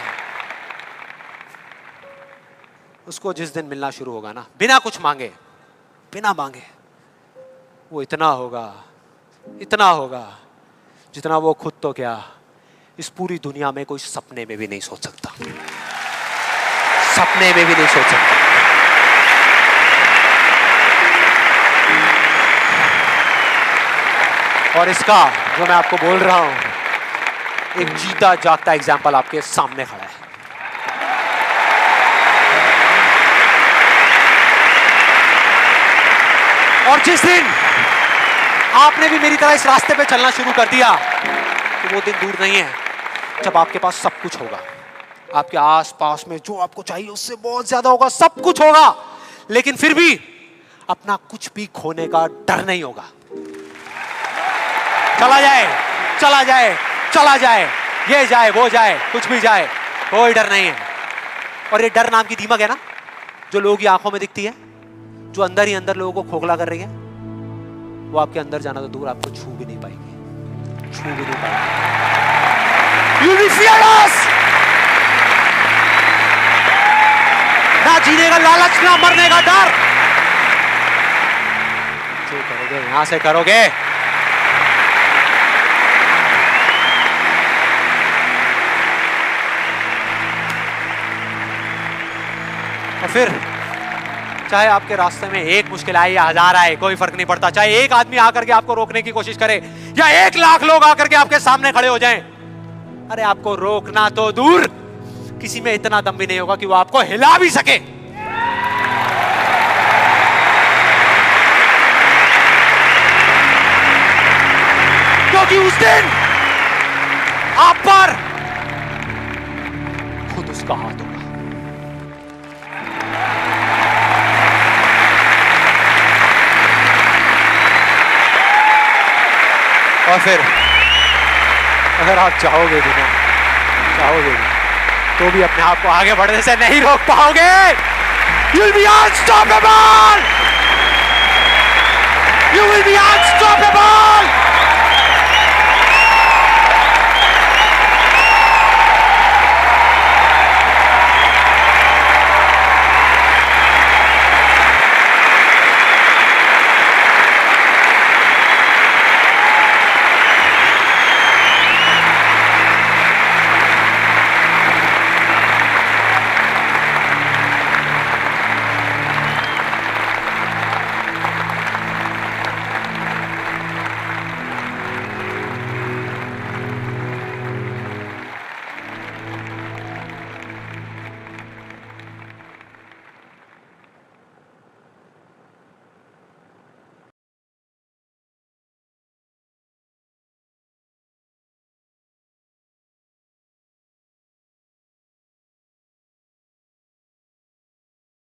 उसको जिस दिन मिलना शुरू होगा ना, बिना कुछ मांगे, बिना मांगे, वो इतना होगा, इतना होगा जितना वो खुद तो क्या, इस पूरी दुनिया में कोई सपने में भी नहीं सोच सकता, सपने में भी नहीं सोच सकता। और इसका जो मैं आपको बोल रहा हूं, एक जीता जागता एग्जाम्पल आपके सामने खड़ा है। और जिस दिन आपने भी मेरी तरह इस रास्ते पे चलना शुरू कर दिया, तो वो दिन दूर नहीं है जब आपके पास सब कुछ होगा, आपके आसपास में जो आपको चाहिए उससे बहुत ज्यादा होगा, सब कुछ होगा, लेकिन फिर भी अपना कुछ भी खोने का डर नहीं होगा। चला जाए, चला जाए, चला जाए, ये जाए, वो जाए, कुछ भी जाए, कोई डर नहीं है। और ये डर नाम की दीमक है ना, जो लोगों की आंखों में दिखती है, जो अंदर ही अंदर लोगों को खोखला कर रही है, वो आपके अंदर जाना तो दूर, आपको छू भी नहीं पाएगी, छू भी नहीं पाएगी। You'll be fearless! ना जीने का लालच, ना मरने का डर। जो करोगे यहां से करोगे। और फिर चाहे आपके रास्ते में एक मुश्किल आए या हजार आए, कोई फर्क नहीं पड़ता। चाहे एक आदमी आकर के आपको रोकने की कोशिश करे या 1 लाख लोग आकर के आपके सामने खड़े हो जाएं, अरे आपको रोकना तो दूर, किसी में इतना दम भी नहीं होगा कि वो आपको हिला भी सके। क्योंकि उस दिन आप पर खुद उसका हाथ होगा। और फिर अगर आप चाहोगे भी ना, चाहोगे भी, तो भी अपने आप को आगे बढ़ने से नहीं रोक पाओगे। You'll be unstoppable! You will be unstoppable!